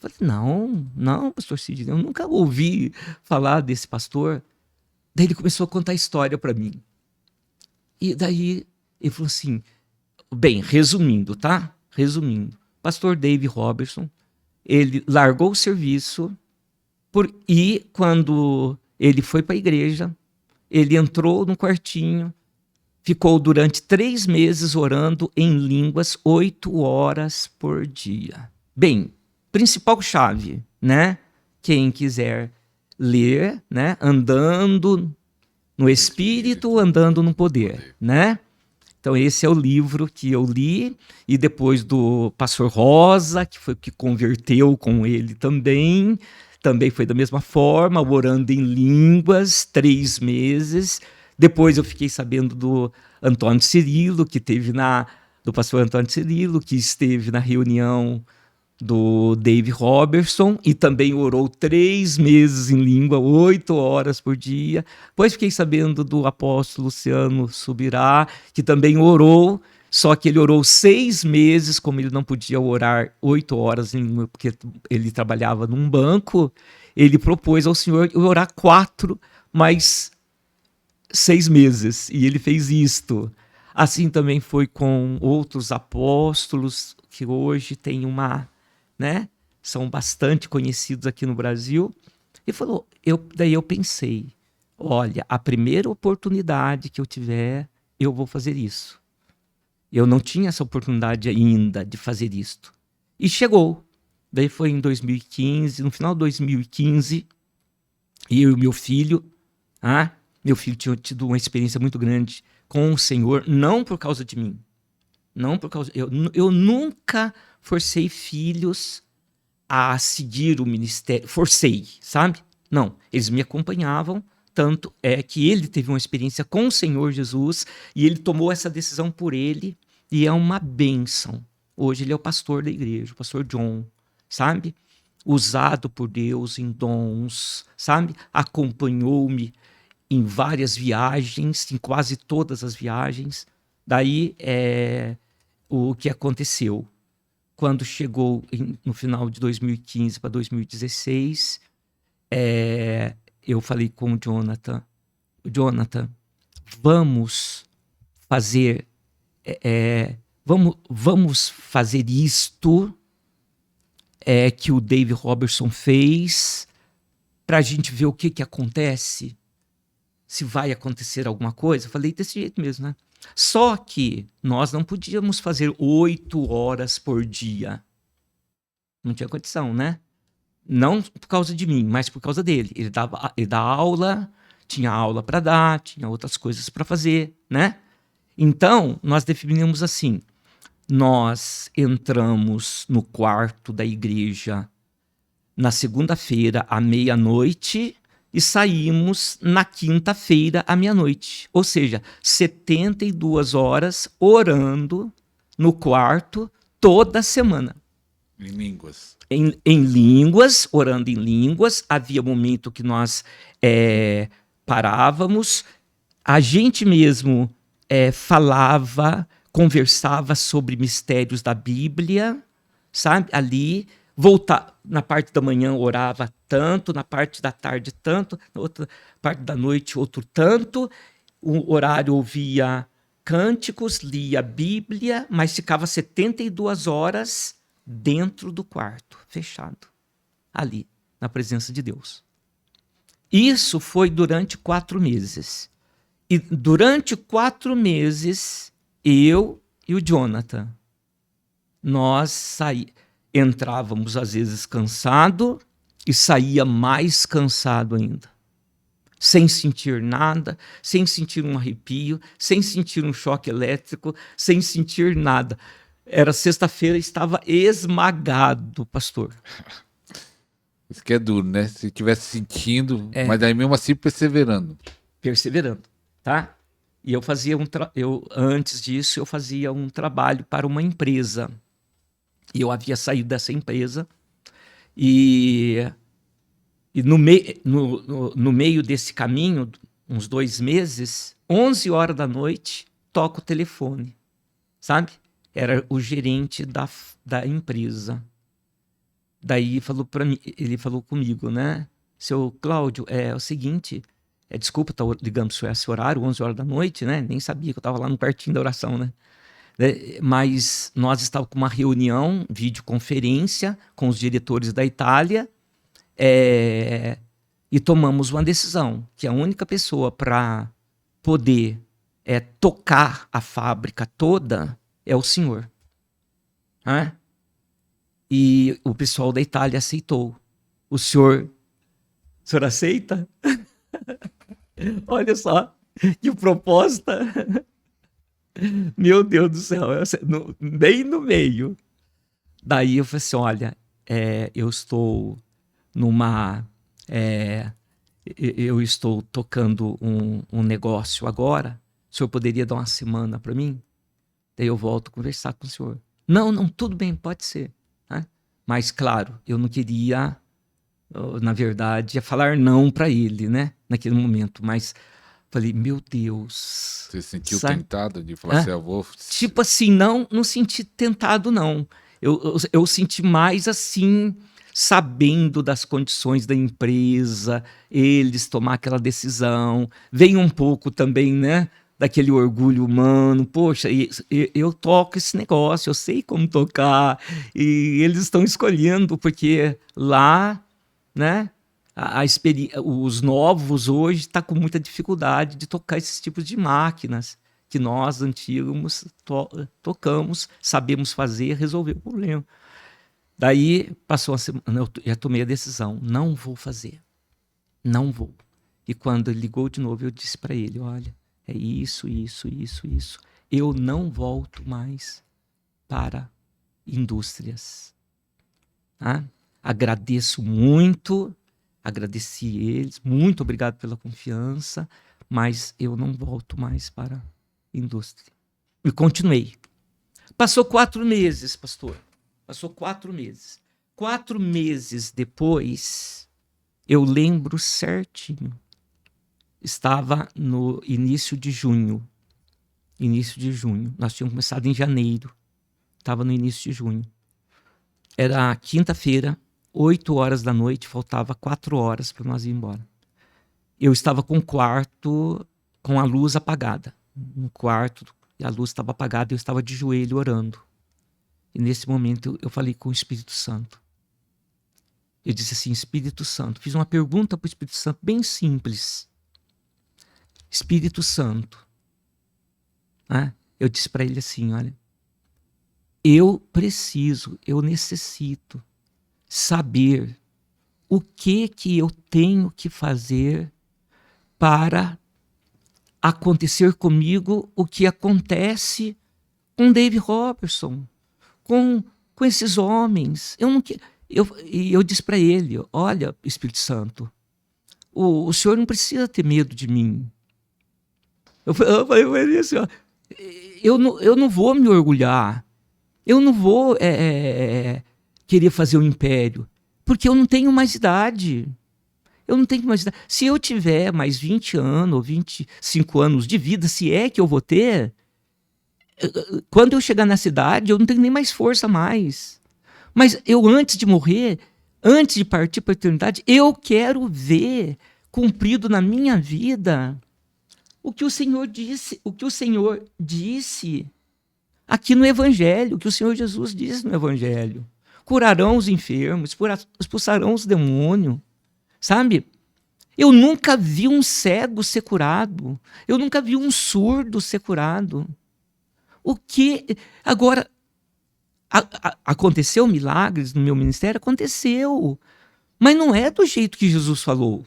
Eu falei, não, pastor Sidney, eu nunca ouvi falar desse pastor. Daí ele começou a contar a história para mim. E daí ele falou assim, bem, resumindo, tá? Resumindo, pastor Dave Robertson, ele largou o serviço e quando ele foi para a igreja, ele entrou no quartinho, ficou durante 3 meses orando em línguas 8 horas por dia. Bem, principal chave, né? Quem quiser ler, né? Andando no Espírito, andando no poder, né? Então esse é o livro que eu li, e depois do pastor Rosa, que foi o que converteu com ele também foi da mesma forma, orando em línguas, 3 meses. Depois eu fiquei sabendo do Antônio Cirilo, do pastor Antônio Cirilo, que esteve na reunião do Dave Robertson e também orou 3 meses em língua, 8 horas por dia. Depois fiquei sabendo do apóstolo Luciano Subirá, que também orou, só que ele orou 6 meses, como ele não podia orar 8 horas em língua, porque ele trabalhava num banco, ele propôs ao Senhor orar 4 mais 6 meses, e ele fez isto. Assim também foi com outros apóstolos, que hoje tem né? São bastante conhecidos aqui no Brasil. E falou, daí eu pensei, olha, a primeira oportunidade que eu tiver, eu vou fazer isso. Eu não tinha essa oportunidade ainda de fazer isto. E chegou. Daí foi em 2015, no final de 2015, eu e meu filho tinha tido uma experiência muito grande com o Senhor, não por causa de mim. Não por causa... Eu nunca forcei filhos a seguir o ministério. Forcei, sabe? Não, eles me acompanhavam, tanto é que ele teve uma experiência com o Senhor Jesus e ele tomou essa decisão por ele, e é uma bênção. Hoje ele é o pastor da igreja, o pastor John, sabe? Usado por Deus em dons, sabe? Acompanhou-me em várias viagens, em quase todas as viagens. Daí o que aconteceu. Quando chegou no final de 2015 para 2016, eu falei com o Jonathan, vamos fazer vamos fazer isto que o Dave Robertson fez, para a gente ver o que acontece, se vai acontecer alguma coisa. Eu falei desse jeito mesmo, né? Só que nós não podíamos fazer 8 horas por dia. Não tinha condição, né? Não por causa de mim, mas por causa dele. Ele dá aula, tinha aula para dar, tinha outras coisas para fazer, né? Então, nós definimos assim. Nós entramos no quarto da igreja na segunda-feira à meia-noite e saímos na quinta-feira à meia-noite. Ou seja, 72 horas orando no quarto toda semana. Em línguas. Em línguas, orando em línguas. Havia momento que nós parávamos. A gente mesmo falava, conversava sobre mistérios da Bíblia, sabe? Ali, na parte da manhã orava tanto, na parte da tarde tanto, na outra parte da noite outro tanto. O horário ouvia cânticos, lia a Bíblia, mas ficava 72 horas dentro do quarto, fechado, ali, na presença de Deus. Isso foi durante 4 meses. E durante 4 meses, eu e o Jonathan, nós entrávamos às vezes cansado e saía mais cansado ainda. Sem sentir nada, sem sentir um arrepio, sem sentir um choque elétrico, sem sentir nada. Era sexta-feira, estava esmagado, pastor. Isso que é duro, né? Se estivesse sentindo, mas aí mesmo assim perseverando. Perseverando, tá? E eu fazia antes disso, eu fazia um trabalho para uma empresa. E eu havia saído dessa empresa e no meio desse caminho, uns 2 meses, 11 horas da noite, toca o telefone, sabe? Era o gerente da empresa. Daí falou para mim, ele falou comigo, né? Seu Cláudio, é o seguinte, desculpa, tá ligando para esse horário, 11 horas da noite, né? Nem sabia que eu estava lá no quartinho da oração, né? Mas nós estávamos com uma reunião, videoconferência com os diretores da Itália, e tomamos uma decisão, que a única pessoa para poder tocar a fábrica toda é o senhor. E o pessoal da Itália aceitou. O senhor aceita? Olha só, que proposta. Meu Deus do céu, bem no meio. Daí eu falei assim, olha, eu estou eu estou tocando um negócio agora, o senhor poderia dar uma semana para mim? Daí eu volto a conversar com o senhor. Não, tudo bem, pode ser. Né? Mas, claro, eu não queria, na verdade, falar não para ele, né? Naquele momento, mas falei, meu Deus. Você se sentiu tentado de falar assim, eu vou... Tipo assim, não senti tentado, não. Eu senti mais assim, sabendo das condições da empresa, eles tomar aquela decisão. Vem um pouco também, né? Daquele orgulho humano. Poxa, eu toco esse negócio, eu sei como tocar. E eles estão escolhendo, porque lá, né? Os novos hoje estão com muita dificuldade de tocar esses tipos de máquinas que nós antigos tocamos, sabemos fazer, resolver o problema. Daí passou uma semana, eu já tomei a decisão, não vou fazer, não vou. E quando ele ligou de novo, eu disse para ele, olha, é isso. Eu não volto mais para indústrias. Agradeço muito. Agradeci eles, muito obrigado pela confiança, mas eu não volto mais para a indústria. E continuei. Passou 4 meses, pastor. Passou 4 meses. 4 meses depois, eu lembro certinho. Estava no início de junho. Nós tínhamos começado em janeiro. Estava no início de junho. Era quinta-feira. 8 horas da noite, faltava 4 horas para nós ir embora. Eu estava com o quarto com a luz apagada. Um quarto, e a luz estava apagada e eu estava de joelho orando. E nesse momento eu falei com o Espírito Santo. Eu disse assim, Espírito Santo, fiz uma pergunta para o Espírito Santo bem simples. Espírito Santo, eu disse para ele assim, olha, eu necessito saber o que eu tenho que fazer para acontecer comigo o que acontece com Dave Robertson, com esses homens. Eu disse para ele, olha, Espírito Santo, o senhor não precisa ter medo de mim. Eu falei assim, ó, eu não vou me orgulhar, eu não vou querer fazer um império, porque eu não tenho mais idade. Se eu tiver mais 20 anos ou 25 anos de vida, se é que eu vou ter, quando eu chegar na cidade, eu não tenho nem mais força mais. Mas eu, antes de morrer, antes de partir para a eternidade, eu quero ver cumprido na minha vida o que o Senhor disse aqui no Evangelho, o que o Senhor Jesus disse no Evangelho. Curarão os enfermos, expulsarão os demônios, sabe? Eu nunca vi um cego ser curado, eu nunca vi um surdo ser curado. O que agora aconteceu milagres no meu ministério? Aconteceu, mas não é do jeito que Jesus falou.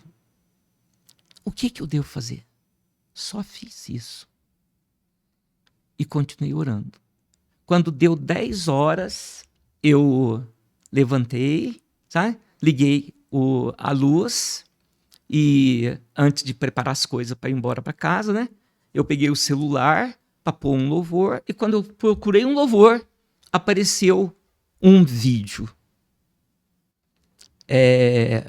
O que eu devo fazer? Só fiz isso e continuei orando. Quando deu 10 horas, eu levantei, sabe? Liguei a luz e antes de preparar as coisas para ir embora para casa, né? Eu peguei o celular para pôr um louvor e quando eu procurei um louvor, apareceu um vídeo.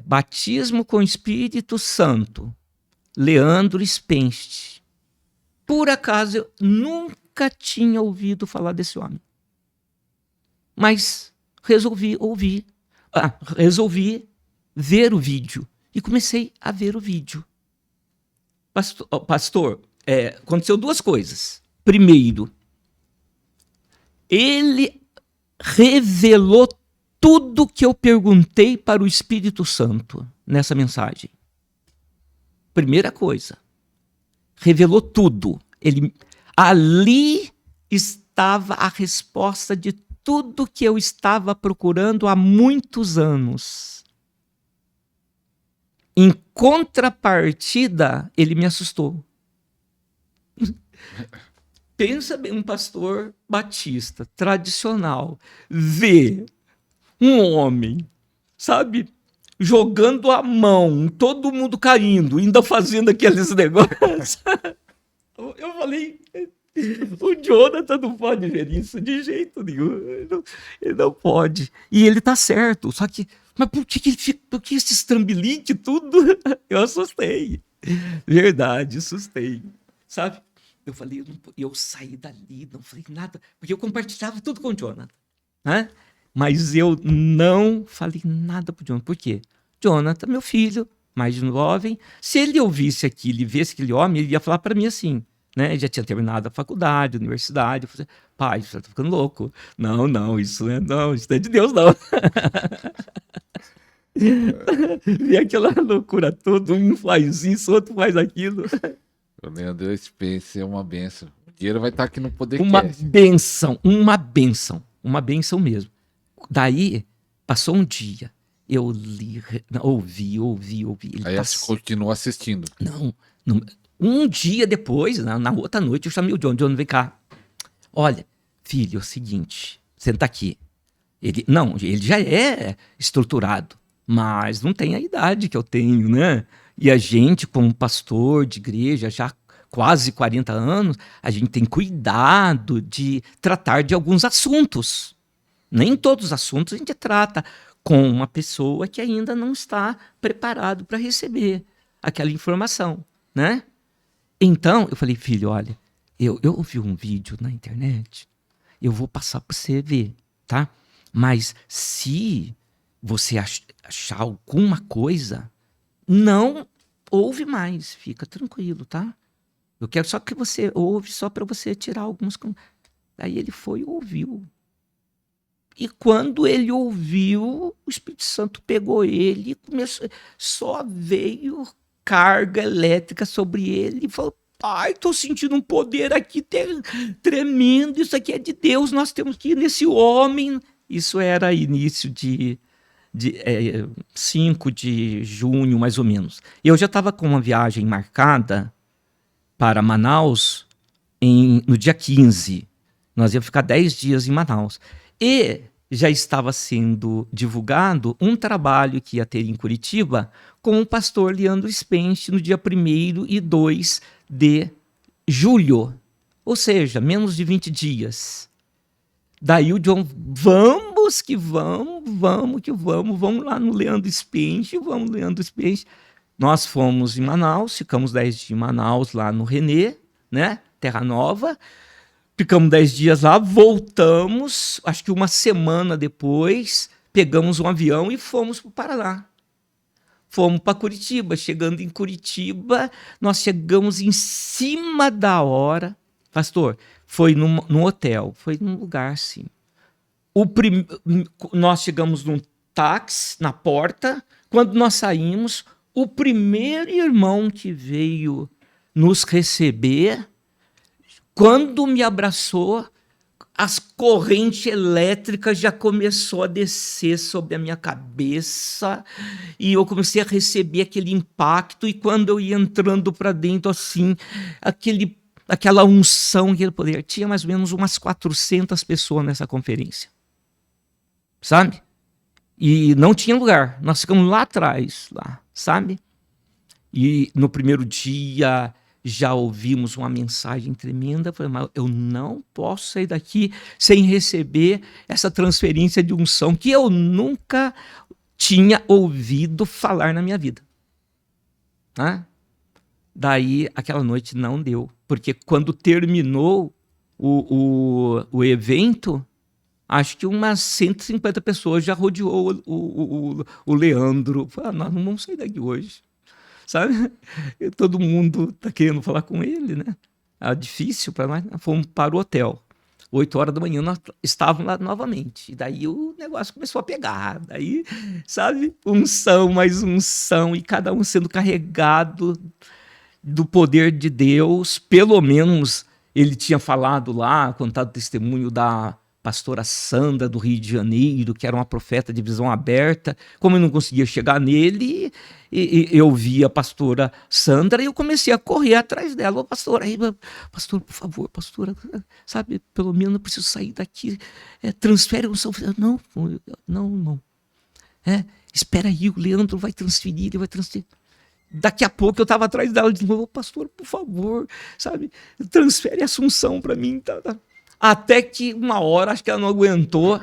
Batismo com o Espírito Santo. Leandro Spence. Por acaso, eu nunca tinha ouvido falar desse homem. Mas resolvi ver o vídeo. E comecei a ver o vídeo. Pastor, aconteceu duas coisas. Primeiro, ele revelou tudo que eu perguntei para o Espírito Santo nessa mensagem. Primeira coisa, revelou tudo. Ali estava a resposta de tudo que eu estava procurando há muitos anos. Em contrapartida, ele me assustou. Pensa bem, um pastor batista, tradicional, vê um homem, sabe, jogando a mão, todo mundo caindo, ainda fazendo aqueles negócios. Eu falei, o Jonathan não pode ver isso de jeito nenhum. Ele não pode. E ele tá certo. Só que, mas por que esse estrambilite tudo? Eu assustei. Verdade, assustei. Sabe? Eu falei, eu saí dali, não falei nada, porque eu compartilhava tudo com o Jonathan. Né? Mas eu não falei nada pro Jonathan. Por quê? Jonathan, meu filho, mais jovem, se ele ouvisse aquilo e visse aquele homem, ele ia falar para mim assim, né? Já tinha terminado a faculdade, a universidade. Eu falei, pai, você tá ficando louco. Não, isso não é de Deus, não. E aquela loucura toda, um faz isso, outro faz aquilo. O Leandro Spence é uma benção. O dinheiro vai estar aqui no Podercast. Uma benção mesmo. Daí, passou um dia, eu li, ouvi. Aí você continuou assistindo. Não. Um dia depois, na outra noite, eu chamei o John. John, vem cá. Olha, filho, é o seguinte, senta aqui. Ele já é estruturado, mas não tem a idade que eu tenho, né? E a gente, como pastor de igreja, já quase 40 anos, a gente tem cuidado de tratar de alguns assuntos. Nem todos os assuntos a gente trata com uma pessoa que ainda não está preparado para receber aquela informação, né? Então, eu falei, filho, olha, eu ouvi um vídeo na internet, eu vou passar para você ver, tá? Mas se você achar alguma coisa, não ouve mais, fica tranquilo, tá? Eu quero só que você ouve, só para você tirar algumas... Aí ele foi e ouviu. E quando ele ouviu, o Espírito Santo pegou ele e começou, só veio carga elétrica sobre ele e falou, pai, estou sentindo um poder aqui tremendo, isso aqui é de Deus, nós temos que ir nesse homem. Isso era início de 5 de junho, mais ou menos. Eu já estava com uma viagem marcada para Manaus no dia 15. Nós íamos ficar 10 dias em Manaus. E já estava sendo divulgado um trabalho que ia ter em Curitiba com o pastor Leandro Spence no dia 1º e 2 de julho. Ou seja, menos de 20 dias. Daí o John, vamos lá no Leandro Spence, Nós fomos em Manaus, ficamos 10 dias em Manaus, lá no Renê, né? Terra Nova. Ficamos 10 dias lá, voltamos, acho que uma semana depois, pegamos um avião e fomos para o Paraná. Fomos para Curitiba. Chegando em Curitiba, nós chegamos em cima da hora. Pastor, foi num hotel, foi num lugar assim. Nós chegamos num táxi na porta. Quando nós saímos, o primeiro irmão que veio nos receber, quando me abraçou, as correntes elétricas já começou a descer sobre a minha cabeça e eu comecei a receber aquele impacto. E quando eu ia entrando para dentro, assim, aquela unção, aquele poder, tinha mais ou menos umas 400 pessoas nessa conferência, sabe? E não tinha lugar, nós ficamos lá atrás, lá, sabe? E no primeiro dia já ouvimos uma mensagem tremenda. Falei, mas eu não posso sair daqui sem receber essa transferência de unção que eu nunca tinha ouvido falar na minha vida. Tá? Daí, aquela noite não deu. Porque quando terminou o evento, acho que umas 150 pessoas já rodeou o Leandro. Nós não vamos sair daqui hoje. Sabe? E todo mundo tá querendo falar com ele, né? Era difícil para nós. Fomos para o hotel. 8 horas da manhã nós estávamos lá novamente. E daí o negócio começou a pegar. Daí, sabe? Unção, mais unção. E cada um sendo carregado do poder de Deus. Pelo menos ele tinha falado lá, contado o testemunho da pastora Sandra do Rio de Janeiro, que era uma profeta de visão aberta. Como eu não conseguia chegar nele, eu vi a pastora Sandra e eu comecei a correr atrás dela. Ô, pastora, pastor, por favor, pastora, sabe, pelo menos eu preciso sair daqui. Transfere o São. Não, irmão. Espera aí, o Leandro vai transferir, ele vai transferir. Daqui a pouco eu estava atrás dela de novo, pastor, por favor, sabe, transfere a Assunção para mim, tá. Até que uma hora, acho que ela não aguentou,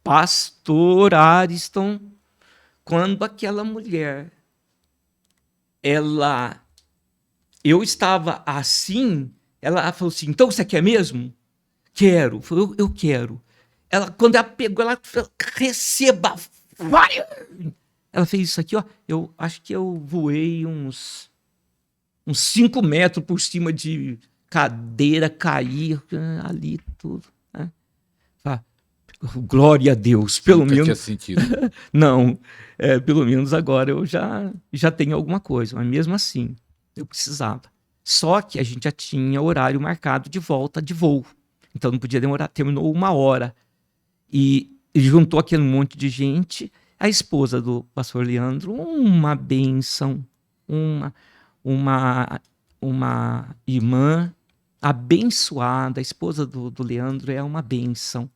pastor Ariston, quando aquela mulher, eu estava assim, ela falou assim, então você quer mesmo? Quero, eu quero. Quando ela pegou, ela falou, receba, vai! Ela fez isso aqui, ó, eu acho que eu voei uns 5 metros por cima de cadeira, cair ali, tudo. Né? Glória a Deus, pelo menos. Tinha sentido. Não, pelo menos agora eu já tenho alguma coisa, mas mesmo assim, eu precisava. Só que a gente já tinha horário marcado de volta de voo, então não podia demorar, terminou 1 hora. E juntou aquele monte de gente, a esposa do pastor Leandro, uma bênção, uma irmã abençoada, a esposa do Leandro é uma bênção.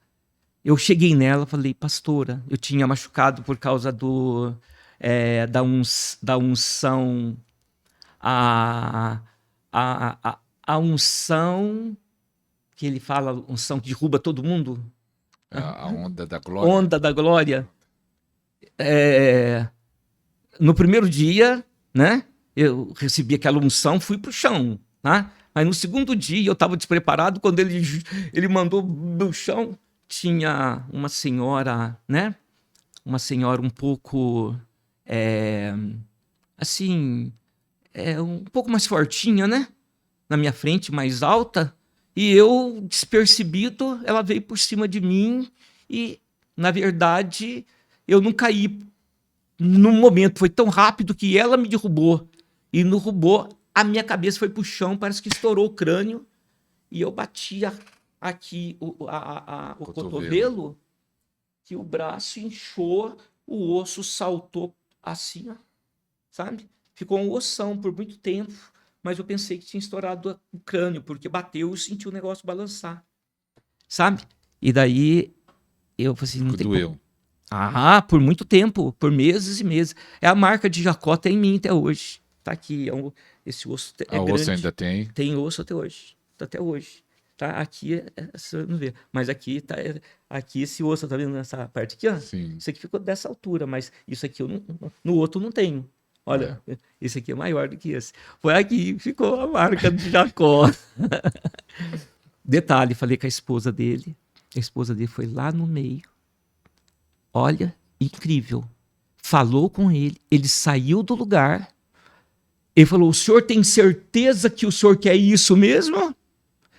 Eu cheguei nela, falei, pastora, eu tinha machucado por causa da unção, a unção que ele fala, unção que derruba todo mundo. A onda da glória. Onda da glória. No primeiro dia, né, eu recebi aquela unção, fui pro chão, tá? Mas no segundo dia eu estava despreparado, quando ele mandou no chão, tinha uma senhora, né? Uma senhora um pouco, assim, um pouco mais fortinha, né? Na minha frente, mais alta. E eu, despercebido, ela veio por cima de mim e, na verdade, eu não caí. No momento, foi tão rápido que ela me derrubou. E no derrubou, a minha cabeça foi pro chão, parece que estourou o crânio. E eu bati aqui o cotovelo, que o braço inchou, o osso saltou assim, ó, sabe? Ficou um ossão por muito tempo, mas eu pensei que tinha estourado o crânio, porque bateu e senti o negócio balançar, sabe? E daí eu falei assim, não tem doeu. Por muito tempo, por meses e meses. A marca de Jacó tá em mim até hoje. Tá aqui, esse osso é grande. O osso ainda tem? Tem osso até hoje. Até hoje. Tá aqui, você não vê. Mas aqui, aqui esse osso, tá vendo nessa parte aqui, ó? Sim. Isso aqui ficou dessa altura, mas isso aqui no outro não tenho. Olha, esse aqui é maior do que esse. Foi aqui, ficou a marca de Jacó. Detalhe, falei com a esposa dele. A esposa dele foi lá no meio. Olha, incrível. Falou com ele, ele saiu do lugar. Ele falou, o senhor tem certeza que o senhor quer isso mesmo?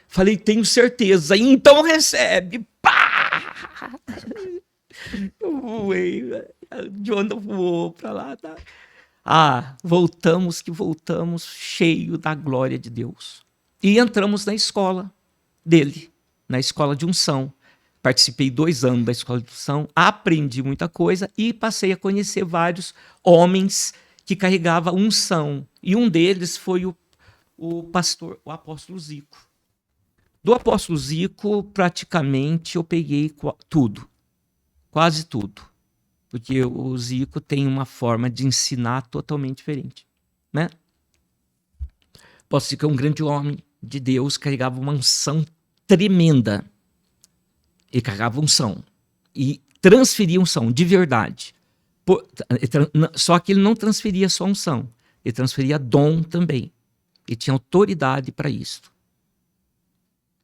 Falei, tenho certeza. Então recebe. Pá! Eu voei. De onde eu vou pra lá, tá? Voltamos cheio da glória de Deus. E entramos na escola dele, na escola de unção. Participei 2 anos da escola de unção, aprendi muita coisa e passei a conhecer vários homens que carregavam unção. E um deles foi o pastor, o apóstolo Zico. Do apóstolo Zico, praticamente eu peguei tudo, quase tudo. Porque o Zico tem uma forma de ensinar totalmente diferente, né? Apóstolo Zico é um grande homem de Deus, carregava uma unção tremenda. Ele carregava unção e transferia unção de verdade. Só que ele não transferia só unção. ele transferia dom também. Ele tinha autoridade para isso.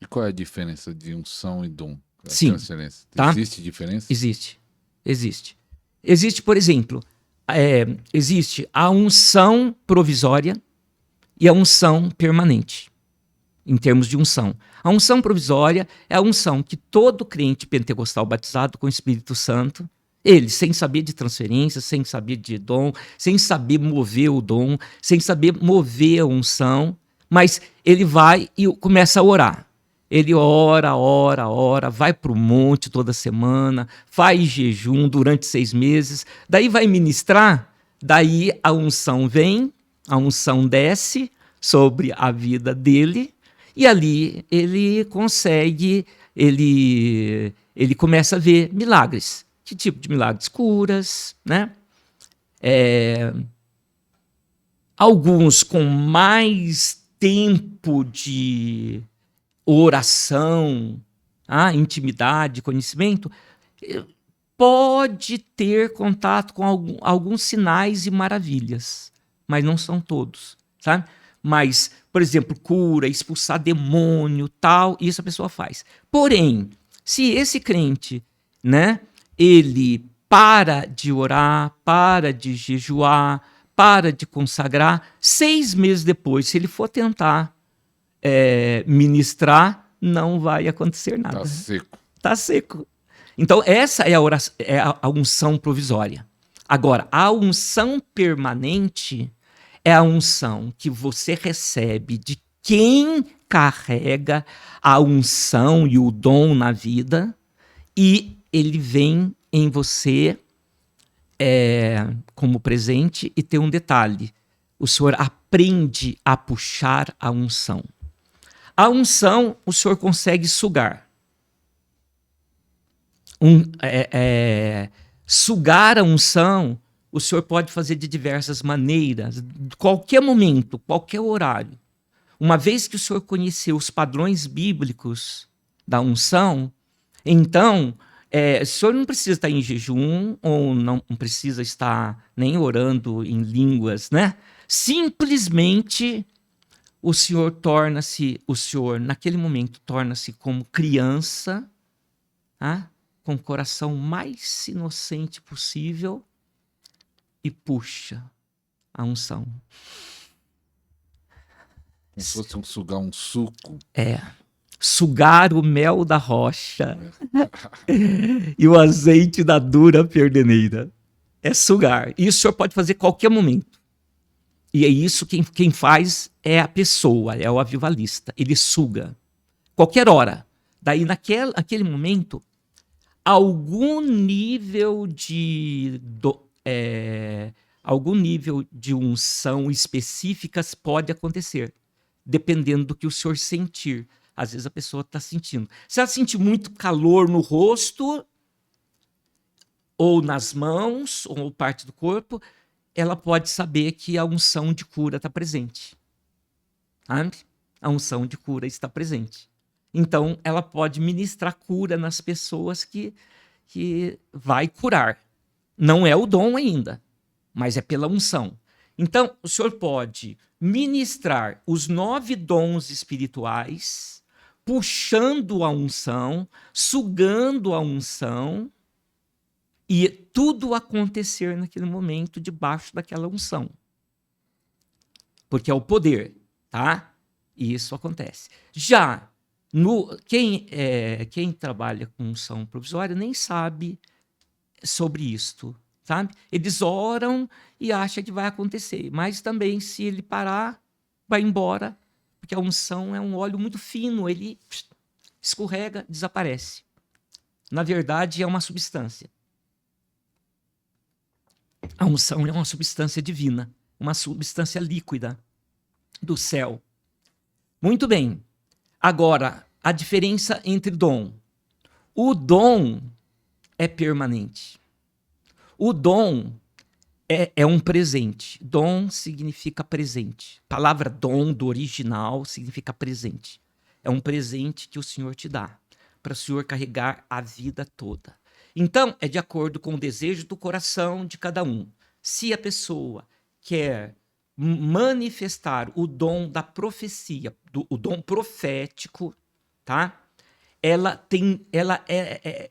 E qual é a diferença de unção e dom? Sim. Transferência. Tá? Existe diferença? Existe. Existe, por exemplo, existe a unção provisória e a unção permanente, em termos de unção. A unção provisória é a unção que todo crente pentecostal batizado com o Espírito Santo, ele, sem saber de transferência, sem saber de dom, sem saber mover o dom, sem saber mover a unção, mas ele vai e começa a orar. Ele ora, vai para o monte toda semana, faz jejum durante 6 meses, daí vai ministrar, daí a unção vem, a unção desce sobre a vida dele, e ali ele consegue, ele começa a ver milagres. Que tipo de milagres? Curas, né? Alguns com mais tempo de oração, intimidade, conhecimento, pode ter contato com alguns sinais e maravilhas, mas não são todos, sabe? Mas, por exemplo, cura, expulsar demônio, tal, isso a pessoa faz. Porém, se esse crente, né, ele para de orar, para de jejuar, para de consagrar, 6 meses depois, se ele for tentar ministrar, não vai acontecer nada. Tá seco. Tá seco. Então, essa é a unção provisória. Agora, a unção permanente é a unção que você recebe de quem carrega a unção e o dom na vida, e ele vem em você como presente. E tem um detalhe: o Senhor aprende a puxar a unção. A unção o Senhor consegue sugar. Sugar a unção, o Senhor pode fazer de diversas maneiras, qualquer momento, qualquer horário. Uma vez que o Senhor conheceu os padrões bíblicos da unção, então o Senhor não precisa estar em jejum, ou não precisa estar nem orando em línguas, né? Simplesmente o Senhor naquele momento, torna-se como criança, com o coração mais inocente possível, e puxa a unção. Como se fosse sugar um suco. Sugar o mel da rocha e o azeite da dura perdeneira. É sugar. Isso o Senhor pode fazer a qualquer momento. E é isso, quem faz é a pessoa, é o avivalista. Ele suga. Qualquer hora. Daí, naquele momento, algum nível de unção específicas pode acontecer, dependendo do que o Senhor sentir. Às vezes a pessoa está sentindo. Se ela sentir muito calor no rosto, ou nas mãos, ou parte do corpo, ela pode saber que a unção de cura está presente. Sabe? A unção de cura está presente. Então, ela pode ministrar cura nas pessoas que vai curar. Não é o dom ainda, mas é pela unção. Então, o Senhor pode ministrar os 9 dons espirituais, puxando a unção, sugando a unção, e tudo acontecer naquele momento debaixo daquela unção. Porque é o poder, tá? E isso acontece. Já quem trabalha com unção provisória nem sabe sobre isto, sabe? Eles oram e acham que vai acontecer, mas também, se ele parar, vai embora, porque a unção é um óleo muito fino, ele escorrega, desaparece. Na verdade, é uma substância. A unção é uma substância divina, uma substância líquida do céu. Muito bem. Agora, a diferença entre dom. O dom é permanente. O dom é um presente. Dom significa presente. A palavra dom, do original, significa presente. É um presente que o Senhor te dá, para o Senhor carregar a vida toda. Então, é de acordo com o desejo do coração de cada um. Se a pessoa quer manifestar o dom da profecia, o dom profético, tá?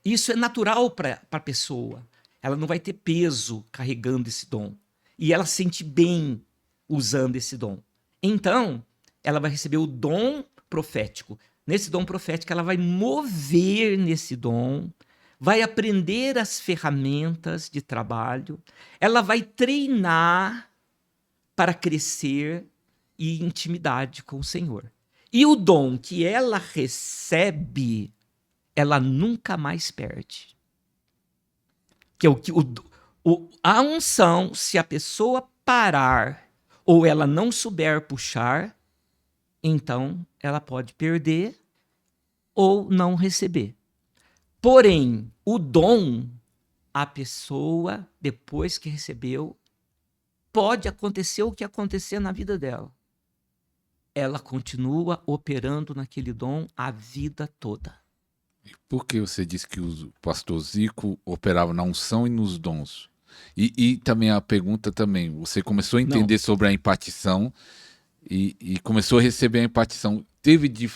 Isso é natural para a pessoa. Ela não vai ter peso carregando esse dom. E ela se sente bem usando esse dom. Então, ela vai receber o dom profético. Nesse dom profético, ela vai mover nesse dom, vai aprender as ferramentas de trabalho, ela vai treinar para crescer e intimidade com o Senhor. E o dom que ela recebe, ela nunca mais perde. Que é a unção, se a pessoa parar ou ela não souber puxar, então ela pode perder ou não receber. Porém, o dom, a pessoa, depois que recebeu, pode acontecer o que acontecer na vida dela. Ela continua operando naquele dom a vida toda. Por que você disse que o pastor Zico operava na unção e nos dons? E também a pergunta também, você começou a entender sobre a impartição e começou a receber a impartição.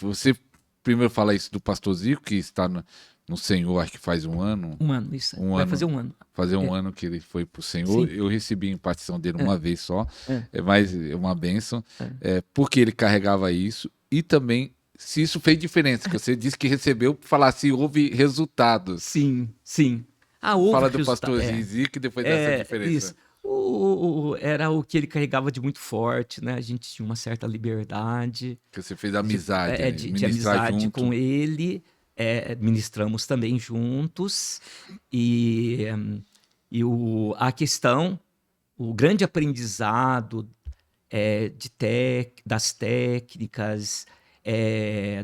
Você primeiro fala isso do pastor Zico, que está no Senhor, acho que faz um ano. Um ano, isso. Vai fazer um ano. Fazer um ano que ele foi para o Senhor. Sim. Eu recebi a impartição dele uma vez só, mas é uma bênção, porque ele carregava isso e também se isso fez diferença, que você disse que recebeu, falar se houve resultados. Sim. Fala do pastor Zico e depois dessa diferença. Isso. Era o que ele carregava de muito forte, né? A gente tinha uma certa liberdade. Que você fez amizade, de amizade junto com ele. Ministramos também juntos. A questão, o grande aprendizado das técnicas,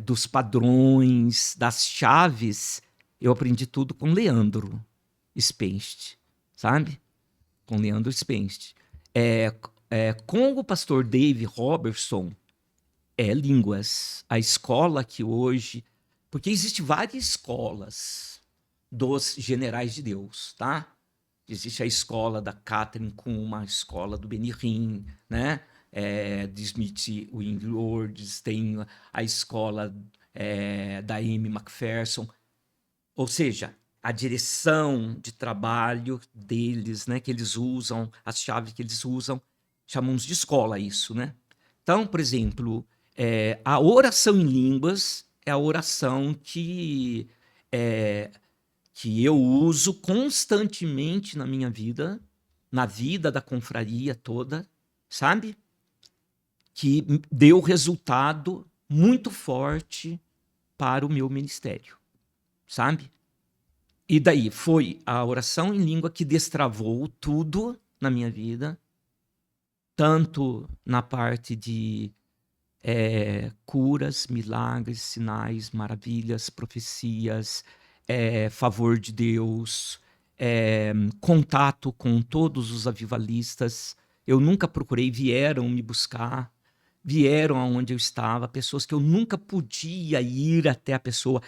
dos padrões, das chaves, eu aprendi tudo com Leandro Spenst, sabe? Com Leandro Spenst. Com o pastor Dave Robertson, línguas. A escola que hoje... Porque existem várias escolas dos generais de Deus, tá? Existe a escola da Catherine Kuhlman, a escola do Benny Hinn, né? De Smith Windlords, tem a escola da Amy McPherson. Ou seja, a direção de trabalho deles, né, que eles usam, as chaves que eles usam, chamamos de escola isso, né? Então, por exemplo, a oração em línguas é a oração que eu uso constantemente na minha vida, na vida da confraria toda, sabe? Que deu resultado muito forte para o meu ministério, sabe? E daí foi a oração em língua que destravou tudo na minha vida, tanto na parte de curas, milagres, sinais, maravilhas, profecias, favor de Deus, contato com todos os avivalistas. Eu nunca procurei, vieram me buscar, vieram aonde eu estava, pessoas que eu nunca podia ir até a pessoa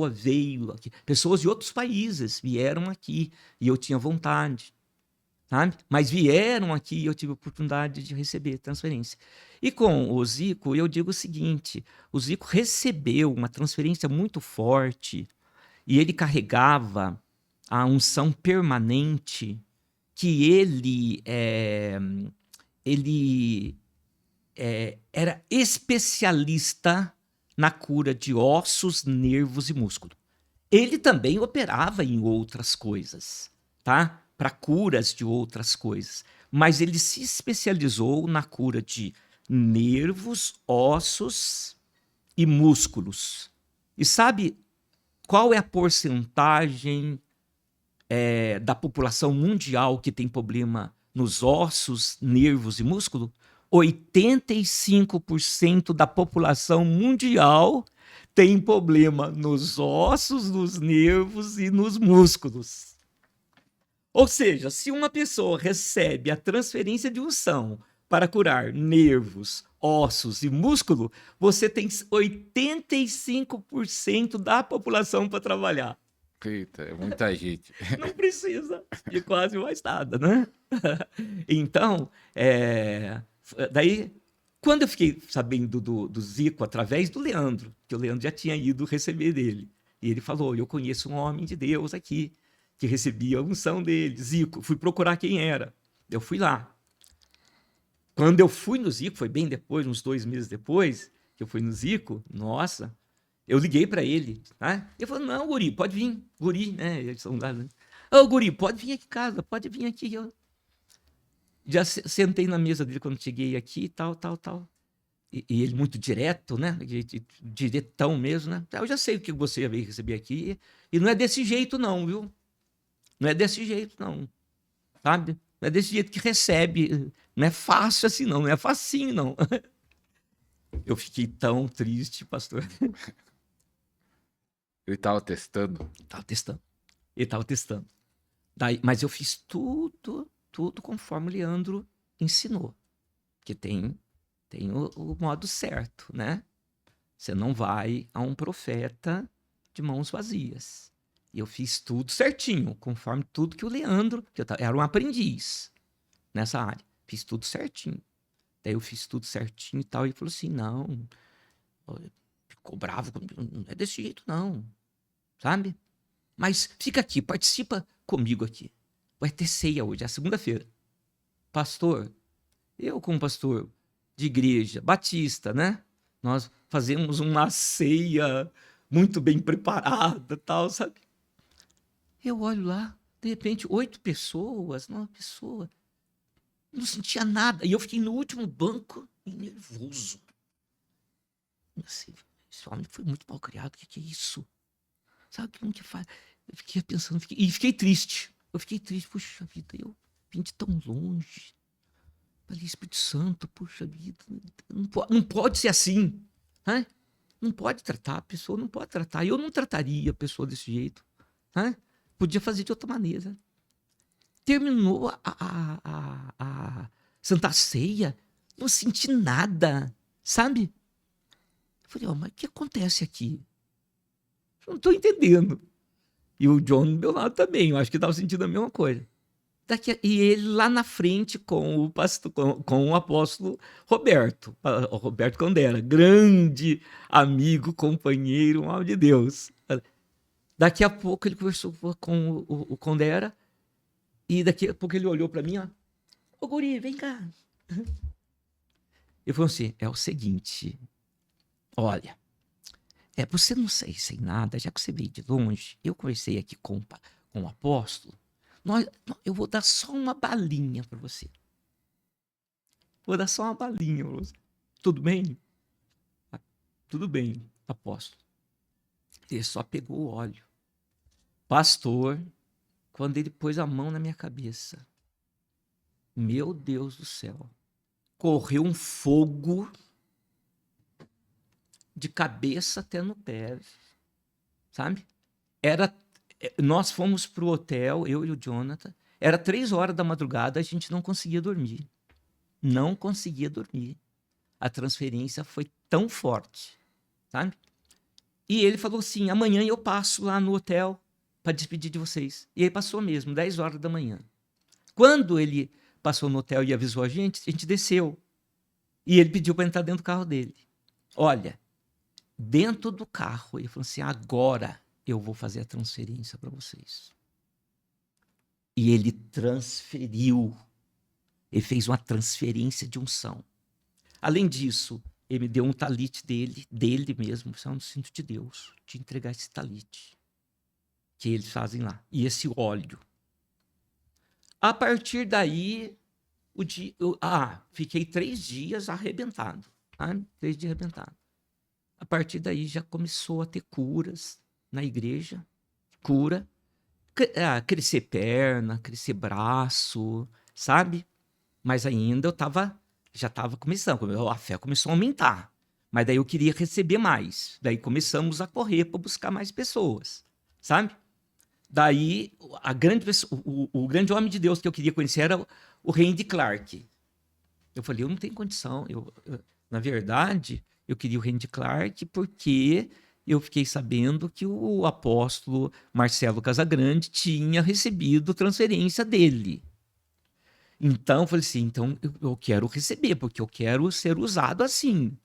veio aqui, pessoas de outros países vieram aqui e eu tinha vontade, sabe? Mas vieram aqui e eu tive a oportunidade de receber transferência. E com o Zico, eu digo o seguinte, o Zico recebeu uma transferência muito forte e ele carregava a unção permanente que ele era especialista na cura de ossos, nervos e músculo. Ele também operava em outras coisas, tá? Para curas de outras coisas. Mas ele se especializou na cura de nervos, ossos e músculos. E sabe qual é a porcentagem da população mundial que tem problema nos ossos, nervos e músculo? 85% da população mundial tem problema nos ossos, nos nervos e nos músculos. Ou seja, se uma pessoa recebe a transferência de unção para curar nervos, ossos e músculo, você tem 85% da população para trabalhar. Eita, é muita gente. Não precisa de quase mais nada, né? Então, Daí, quando eu fiquei sabendo do Zico, através do Leandro, que o Leandro já tinha ido receber dele, e ele falou, eu conheço um homem de Deus aqui, que recebia a unção dele, Zico. Fui procurar quem era. Eu fui lá. Quando eu fui no Zico, foi bem depois, uns 2 meses depois, que eu fui no Zico, nossa, eu liguei para ele, tá? Ele falou, não, guri, pode vir. Guri, né? Eles são lá, né? Ô, guri, pode vir aqui em casa, pode vir aqui. Eu já sentei na mesa dele quando cheguei aqui, tal. E ele muito direto, né? Diretão mesmo, né? Eu já sei o que você veio receber aqui. E não é desse jeito, não, viu? Não é desse jeito, não. Sabe? Não é desse jeito que recebe. Não é fácil assim, não. Não é facinho, não. Eu fiquei tão triste, pastor. Ele estava testando? Ele estava testando. Daí, mas eu fiz tudo conforme o Leandro ensinou. Porque tem o modo certo, né? Você não vai a um profeta de mãos vazias. E eu fiz tudo certinho, conforme tudo que o Leandro, que eu era um aprendiz nessa área, fiz tudo certinho. Daí eu fiz tudo certinho e tal, e ele falou assim, não, ficou bravo, não é desse jeito não, sabe? Mas fica aqui, participa comigo aqui. Vai ter ceia hoje, é segunda-feira. Pastor, eu como pastor de igreja batista, né? Nós fazemos uma ceia muito bem preparada, tal, sabe? Eu olho lá, de repente, 8 pessoas, 9 pessoas. Não sentia nada. E eu fiquei no último banco, nervoso. Assim, esse homem foi muito mal criado, o que é isso? Sabe como que faz? Eu fiquei pensando, e fiquei triste. Eu fiquei triste, puxa vida, eu vim de tão longe. Falei, Espírito Santo, puxa vida, não pode ser assim, né? Não pode tratar a pessoa, não pode tratar. Eu não trataria a pessoa desse jeito, né? Podia fazer de outra maneira. Terminou a Santa Ceia, não senti nada, sabe? Eu falei, mas o que acontece aqui? Eu não estou entendendo. E o John do meu lado também, eu acho que estava sentindo a mesma coisa. E ele lá na frente com o pastor, com o apóstolo Roberto Condera, grande amigo, companheiro, um homem de Deus. Daqui a pouco ele conversou com o Condera e daqui a pouco ele olhou para mim, ó, ô guri, vem cá. Ele falou assim, é o seguinte, olha, você não sei sem nada, já que você veio de longe, eu conversei aqui com o apóstolo, eu vou dar só uma balinha para você. Vou dar só uma balinha para você. Tudo bem? Tudo bem, apóstolo. Ele só pegou o óleo. Pastor, quando ele pôs a mão na minha cabeça, meu Deus do céu, correu um fogo de cabeça até no pé, sabe? Nós fomos pro hotel, eu e o Jonathan, era 3 horas da madrugada, a gente não conseguia dormir. Não conseguia dormir. A transferência foi tão forte, sabe? E ele falou assim, amanhã eu passo lá no hotel para despedir de vocês. E ele passou mesmo, 10 horas da manhã. Quando ele passou no hotel e avisou a gente desceu. E ele pediu para entrar dentro do carro dele. Olha, dentro do carro, ele falou assim, agora eu vou fazer a transferência para vocês. E ele transferiu. Ele fez uma transferência de unção. Além disso, ele me deu um talite dele mesmo, isso é um cinto de Deus, de entregar esse talite que eles fazem lá. E esse óleo. A partir daí, fiquei 3 dias arrebentado. Tá? 3 dias arrebentado. A partir daí já começou a ter curas na igreja. Cura. Crescer perna, crescer braço, sabe? Mas ainda já estava começando, a fé começou a aumentar. Mas daí eu queria receber mais. Daí começamos a correr para buscar mais pessoas, sabe? Daí o grande homem de Deus que eu queria conhecer era o Randy Clark. Eu falei, eu não tenho condição. Na verdade, eu queria o Randy Clark porque eu fiquei sabendo que o apóstolo Marcelo Casagrande tinha recebido transferência dele. Então, eu falei assim, então eu quero receber, porque eu quero ser usado assim,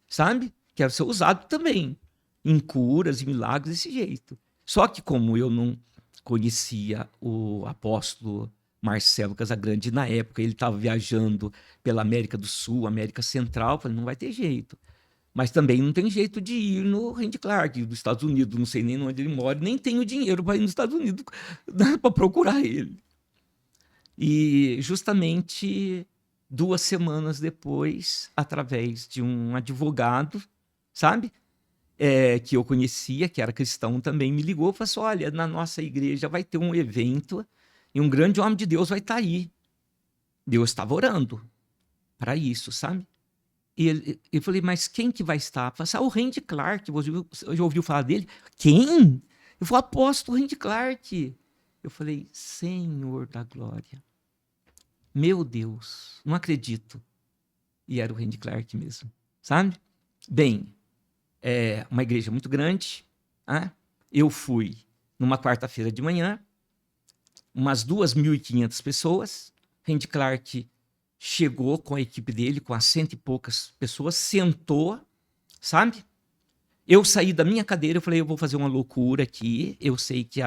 sabe? Quero ser usado também, em curas e milagres desse jeito. Só que como eu não conhecia o apóstolo Marcelo Casagrande na época, ele estava viajando pela América do Sul, América Central, eu falei, não vai ter jeito. Mas também não tem jeito de ir no Randy Clark, dos Estados Unidos, não sei nem onde ele mora, nem tenho dinheiro para ir nos Estados Unidos para procurar ele. E justamente 2 semanas depois, através de um advogado, sabe? Que eu conhecia, que era cristão também, me ligou e falou assim: olha, na nossa igreja vai ter um evento e um grande homem de Deus vai estar aí. Deus estava orando para isso, sabe? E eu falei, mas quem que vai estar? Eu falei assim, o Randy Clark, você já ouviu falar dele? Quem? Eu falei, apóstolo Randy Clark. Eu falei, Senhor da glória. Meu Deus, não acredito. E era o Randy Clark mesmo, sabe? Bem, é uma igreja muito grande. Né? Eu fui numa quarta-feira de manhã, umas 2.500 pessoas. Randy Clark chegou com a equipe dele, com as 100 e poucas pessoas, sentou, sabe? Eu saí da minha cadeira, eu falei, eu vou fazer uma loucura aqui, eu sei que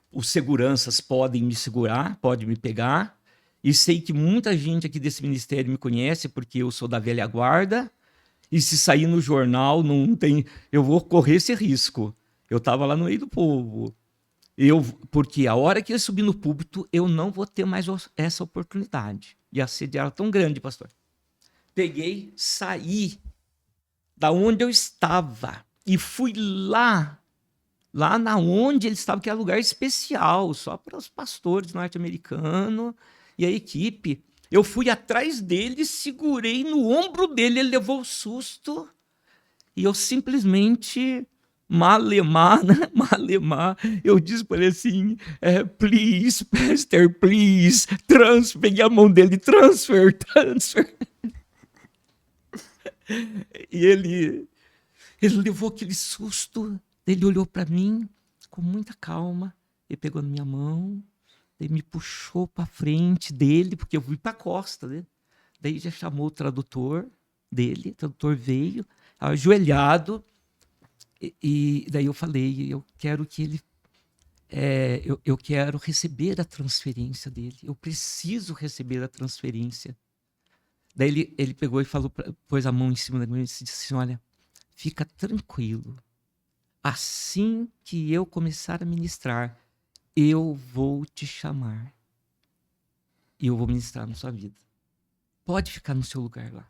os seguranças podem me segurar, podem me pegar, e sei que muita gente aqui desse ministério me conhece, porque eu sou da velha guarda, e se sair no jornal, não tem, eu vou correr esse risco. Eu estava lá no meio do povo. Porque a hora que eu subir no púlpito, eu não vou ter mais essa oportunidade. E a sede era tão grande, pastor. Peguei, saí da onde eu estava e fui lá na onde ele estava, que era lugar especial, só para os pastores norte-americanos e a equipe. Eu fui atrás dele, segurei no ombro dele, ele levou o susto e eu simplesmente... Malemar, né? Malemar. Eu disse para ele assim, please, pastor, please, peguei a mão dele, transfer. E ele levou aquele susto, ele olhou para mim com muita calma, ele pegou na minha mão, ele me puxou para frente dele, porque eu fui para a costa, né? Daí já chamou o tradutor dele, o tradutor veio, ajoelhado. E daí eu falei, eu quero que ele, eu quero receber a transferência dele, eu preciso receber a transferência. Daí ele pegou e falou, pôs a mão em cima da minha e disse assim, olha, fica tranquilo, assim que eu começar a ministrar, eu vou te chamar e eu vou ministrar na sua vida. Pode ficar no seu lugar lá.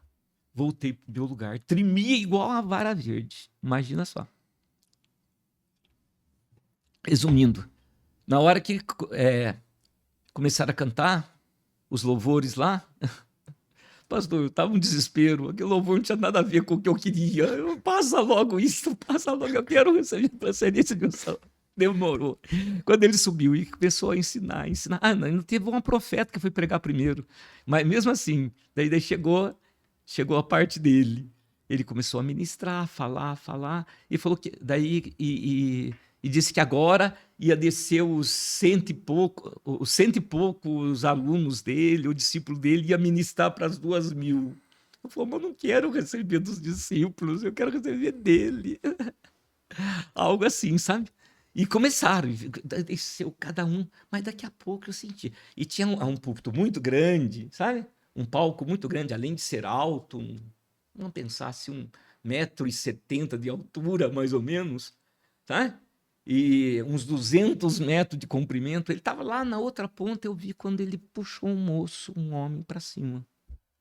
Voltei pro meu lugar, tremia igual uma vara verde, imagina só. Resumindo, na hora que começaram a cantar os louvores lá, pastor, eu estava um desespero, aquele louvor não tinha nada a ver com o que eu queria. Passa logo isso, passa logo, eu quero receber transferência de unção. Demorou. Quando ele subiu e começou a ensinar. Não teve uma profeta que foi pregar primeiro, mas mesmo assim, daí chegou a parte dele. Ele começou a ministrar, falar, e falou que daí e disse que agora ia descer os cento e poucos alunos dele, o discípulo dele, ia ministrar para as 2.000. Eu falei, mas eu não quero receber dos discípulos, eu quero receber dele. Algo assim, sabe? E começaram, desceu cada um, mas daqui a pouco eu senti. E tinha um púlpito muito grande, sabe? Um palco muito grande, além de ser alto, vamos pensar assim, 1,70 m de altura, mais ou menos, tá? E uns 200 metros de comprimento. Ele estava lá na outra ponta, eu vi quando ele puxou um homem para cima.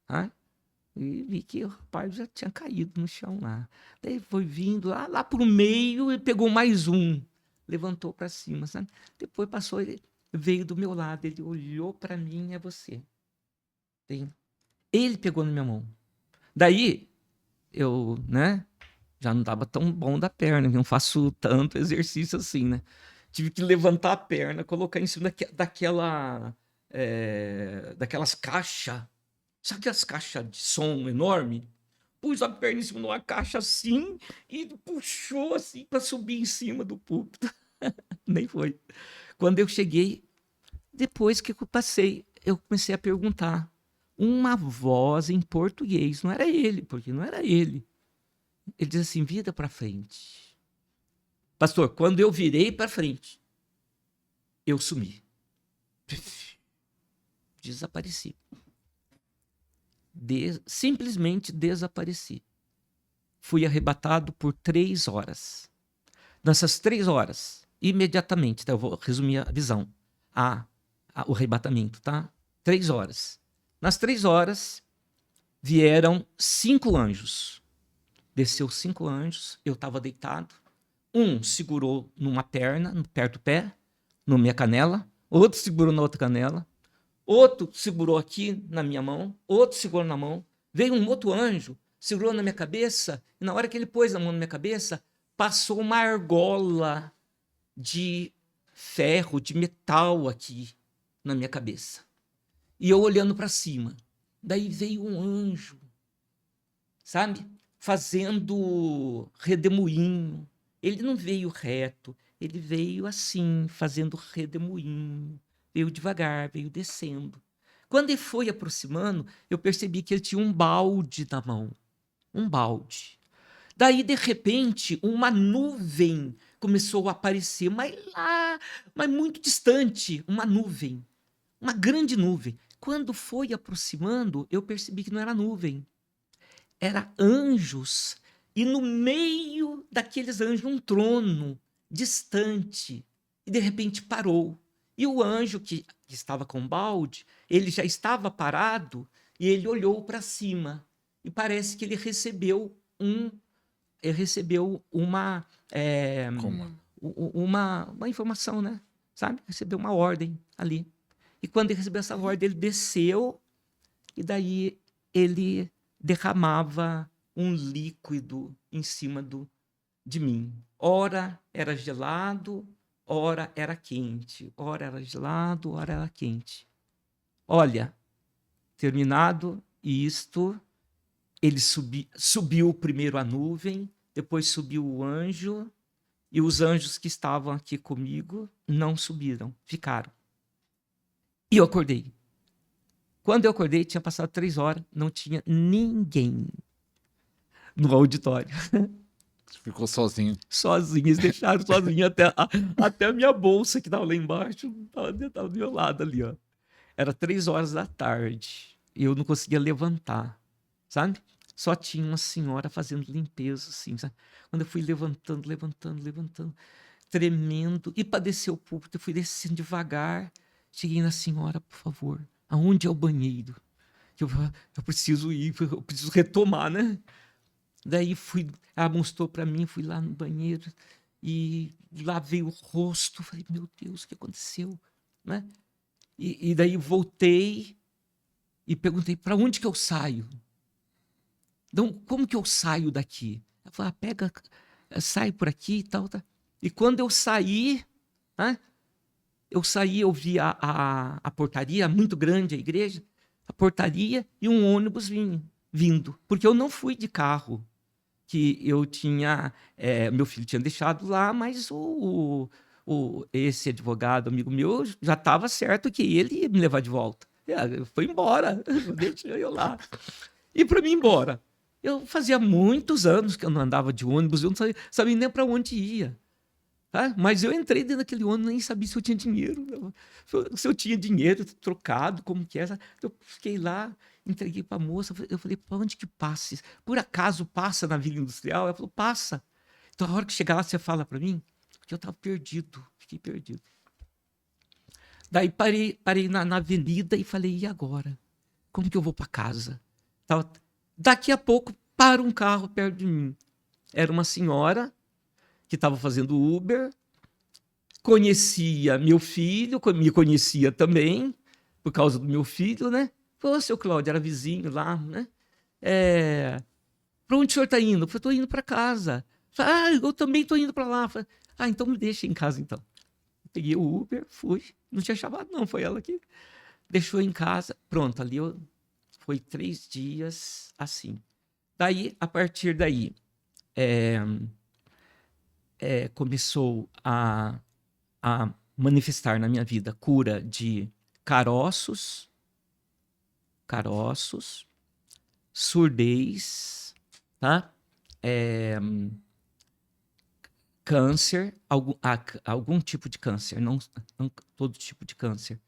Tá? E vi que o rapaz já tinha caído no chão lá. Daí foi vindo lá para o meio e pegou mais um. Levantou para cima, sabe? Depois passou, ele veio do meu lado, ele olhou para mim, é você. Ele pegou na minha mão. Daí, eu, né? Já não estava tão bom da perna, não faço tanto exercício assim, né? Tive que levantar a perna, colocar em cima daquelas caixas, sabe aquelas caixas de som enorme? Pus a perna em cima de uma caixa assim e puxou assim para subir em cima do púlpito. Nem foi. Quando eu cheguei, depois que eu passei, eu comecei a perguntar. Uma voz em português, não era ele, porque não era ele. Ele diz assim, vida para frente. Pastor, quando eu virei para frente, eu sumi. Desapareci. Simplesmente desapareci. Fui arrebatado por 3 horas. Nessas 3 horas, imediatamente, tá? Eu vou resumir a visão. O arrebatamento, tá? 3 horas. Nas 3 horas, vieram 5 anjos. Desceu 5 anjos, eu estava deitado. Um segurou numa perna, perto do pé, na minha canela. Outro segurou na outra canela. Outro segurou aqui na minha mão. Outro segurou na mão. Veio um outro anjo, segurou na minha cabeça. E na hora que ele pôs a mão na minha cabeça, passou uma argola de ferro, de metal aqui na minha cabeça. E eu olhando para cima. Daí veio um anjo, sabe? Fazendo redemoinho. Ele não veio reto, ele veio assim, fazendo redemoinho. Veio devagar, veio descendo. Quando ele foi aproximando, eu percebi que ele tinha um balde na mão. Um balde. Daí, de repente, uma nuvem começou a aparecer, mas muito distante, uma nuvem. Uma grande nuvem. Quando foi aproximando, eu percebi que não era nuvem. Era anjos. E no meio daqueles anjos, um trono distante. E de repente parou. E o anjo que estava com o balde, ele já estava parado e ele olhou para cima. E parece que ele recebeu uma informação, né? Sabe? Recebeu uma ordem ali. E quando ele recebeu essa ordem, ele desceu e daí ele derramava um líquido em cima de mim. Ora era gelado, ora era quente. Ora era gelado, ora era quente. Olha, terminado isto, ele subiu primeiro a nuvem, depois subiu o anjo, e os anjos que estavam aqui comigo não subiram, ficaram. E eu acordei. Quando eu acordei, tinha passado 3 horas, não tinha ninguém no auditório. Você ficou sozinho. Sozinho, eles deixaram sozinho até a minha bolsa que estava lá embaixo, estava do meu lado ali, ó. Era 3 horas da tarde e eu não conseguia levantar, sabe? Só tinha uma senhora fazendo limpeza, assim, sabe? Quando eu fui levantando, tremendo, e para descer o púlpito, eu fui descendo devagar. Cheguei na senhora, por favor, aonde é o banheiro? Eu preciso ir, eu preciso retomar, né? Daí ela mostrou para mim, fui lá no banheiro e lavei o rosto. Falei, meu Deus, o que aconteceu? Né? E daí voltei e perguntei, para onde que eu saio? Então, como que eu saio daqui? Ela falou, sai por aqui e tal, tá? E quando eu saí, né? Eu vi a portaria, muito grande a igreja, a portaria e um ônibus vindo, porque eu não fui de carro, que eu tinha, meu filho tinha deixado lá, mas esse advogado, amigo meu, já estava certo que ele ia me levar de volta. Foi embora, deixei eu lá. E para mim ir embora, eu fazia muitos anos que eu não andava de ônibus, eu não sabia nem para onde ia. Tá? Mas eu entrei dentro daquele ônibus, nem sabia se eu tinha dinheiro. Se eu tinha dinheiro trocado, como que era. Eu fiquei lá, entreguei para a moça. Eu falei, para onde que passa? Por acaso passa na Vila Industrial? Ela falou, passa. Então, a hora que chegar lá, você fala para mim? Porque eu estava perdido, fiquei perdido. Daí parei na avenida e falei, e agora? Como que eu vou para casa? Daqui a pouco, para um carro perto de mim. Era uma senhora que estava fazendo Uber, conhecia meu filho, me conhecia também, por causa do meu filho, né? Falou, seu Cláudio, era vizinho lá, né? Para onde o senhor está indo? Eu falei, estou indo para casa. Falei, eu também estou indo para lá. Falei, então me deixa em casa, então. Peguei o Uber, fui. Não tinha chamado, não, foi ela que deixou em casa. Pronto, ali foi 3 dias assim. Daí, a partir daí, começou a manifestar na minha vida cura de caroços, caroços, surdez, tá? Câncer, algum tipo de câncer, não todo tipo de câncer.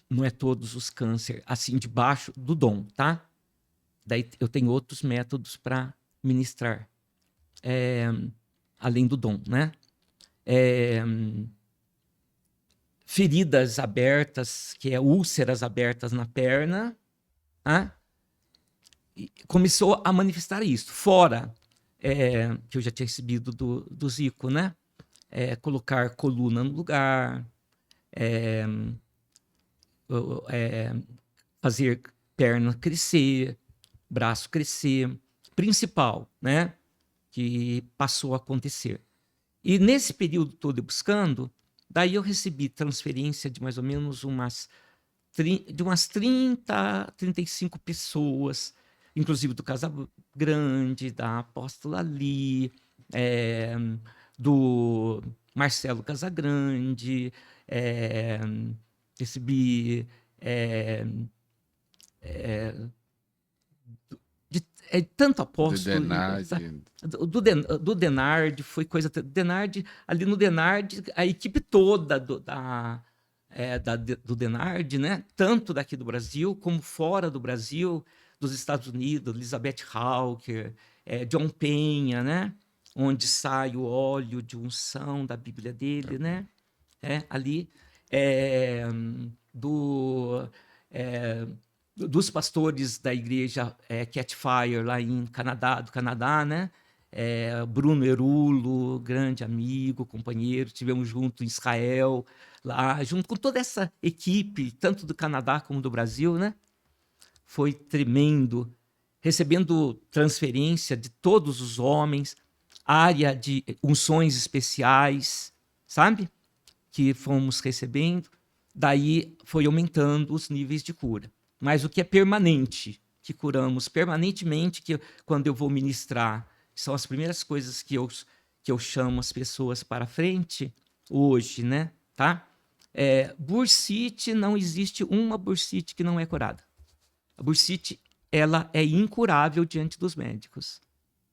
Não é todos os cânceres, assim, debaixo do dom, tá? Daí eu tenho outros métodos para ministrar, além do dom, né? Feridas abertas, que é úlceras abertas na perna, tá? E começou a manifestar isso. Fora, que eu já tinha recebido do Zico, né? Colocar coluna no lugar, fazer perna crescer, braço crescer, principal, né? Que passou a acontecer. E nesse período todo buscando, daí eu recebi transferência de mais ou menos umas 30, 35 pessoas, inclusive do Casa Grande, da Apóstola Ali, do Marcelo Casagrande, recebi tanto apóstolo. Do Denardi, foi coisa. Denardi, ali no Denardi, a equipe toda do Denardi, né? Tanto daqui do Brasil como fora do Brasil, dos Estados Unidos, Elizabeth Hawker, John Penha, né? Onde sai o óleo de unção da Bíblia dele, né? Ali. Dos pastores da igreja Catfire, lá do Canadá, né? Bruno Erulo, grande amigo, companheiro, tivemos junto em Israel, lá, junto com toda essa equipe, tanto do Canadá como do Brasil, né? Foi tremendo, recebendo transferência de todos os homens, área de unções especiais, sabe? Que fomos recebendo, daí foi aumentando os níveis de cura. Mas o que é permanente, que curamos permanentemente, que quando eu vou ministrar, são as primeiras coisas que eu chamo as pessoas para frente hoje, né? Tá? Bursite, não existe uma bursite que não é curada. A bursite, ela é incurável diante dos médicos.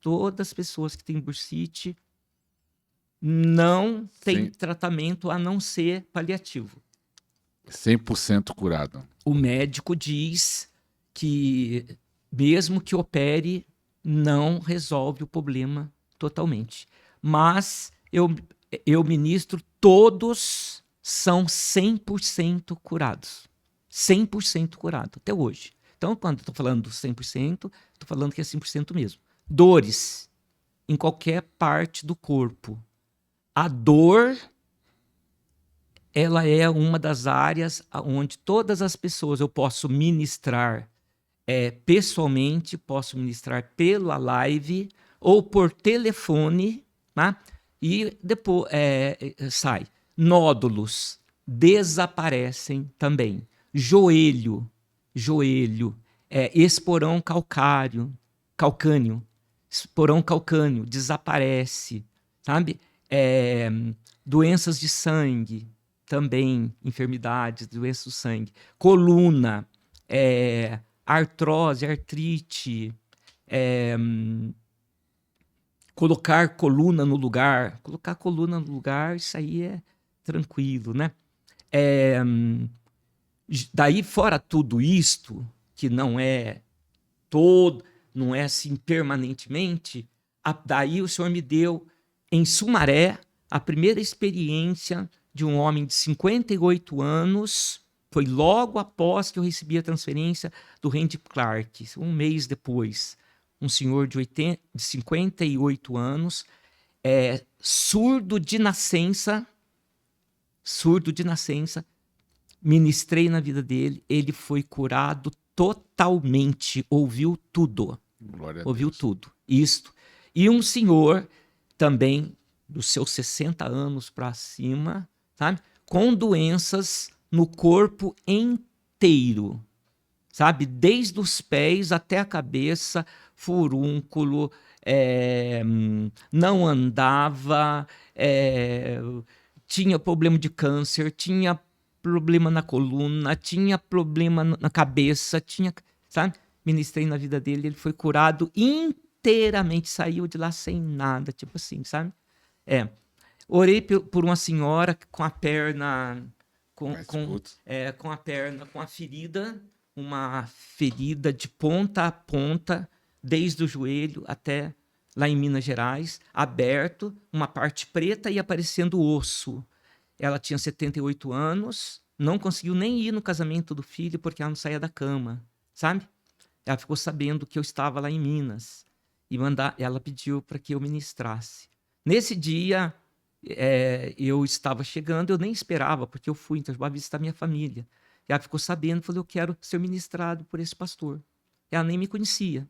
Todas as pessoas que têm bursite não têm tratamento a não ser paliativo. 100% curado. O médico diz que, mesmo que opere, não resolve o problema totalmente. Mas eu ministro, todos são 100% curados. 100% curado, até hoje. Então, quando eu estou falando do 100%, estou falando que é 100% mesmo. Dores em qualquer parte do corpo. A dor, ela é uma das áreas onde todas as pessoas eu posso ministrar pessoalmente, posso ministrar pela live ou por telefone, tá? E depois sai. Nódulos desaparecem também. Joelho, esporão calcâneo, esporão calcâneo desaparece, sabe? Doenças de sangue, também enfermidades, doenças do sangue, coluna, artrose, artrite, colocar coluna no lugar, isso aí é tranquilo, né? Daí, fora tudo isto, que não é não é assim permanentemente, daí o Senhor me deu, em Sumaré, a primeira experiência de um homem de 58 anos, foi logo após que eu recebi a transferência do Randy Clark, um mês depois. Um senhor de 58 anos, surdo de nascença, ministrei na vida dele, ele foi curado totalmente, ouviu tudo. Ouviu tudo. Isto. E um senhor também, dos seus 60 anos para cima, sabe? Com doenças no corpo inteiro, sabe? Desde os pés até a cabeça, furúnculo, não andava, tinha problema de câncer, tinha problema na coluna, tinha problema na cabeça, sabe? Ministrei na vida dele, ele foi curado inteiramente, saiu de lá sem nada, tipo assim, sabe? Orei por uma senhora com a perna, com a ferida, uma ferida de ponta a ponta, desde o joelho até lá em Minas Gerais, aberto, uma parte preta e aparecendo osso. Ela tinha 78 anos, não conseguiu nem ir no casamento do filho porque ela não saía da cama, sabe? Ela ficou sabendo que eu estava lá em Minas e ela pediu para que eu ministrasse. Nesse dia, eu estava chegando, eu nem esperava, porque eu fui então, visitar minha família. E ela ficou sabendo, falou, eu quero ser ministrado por esse pastor. Ela nem me conhecia,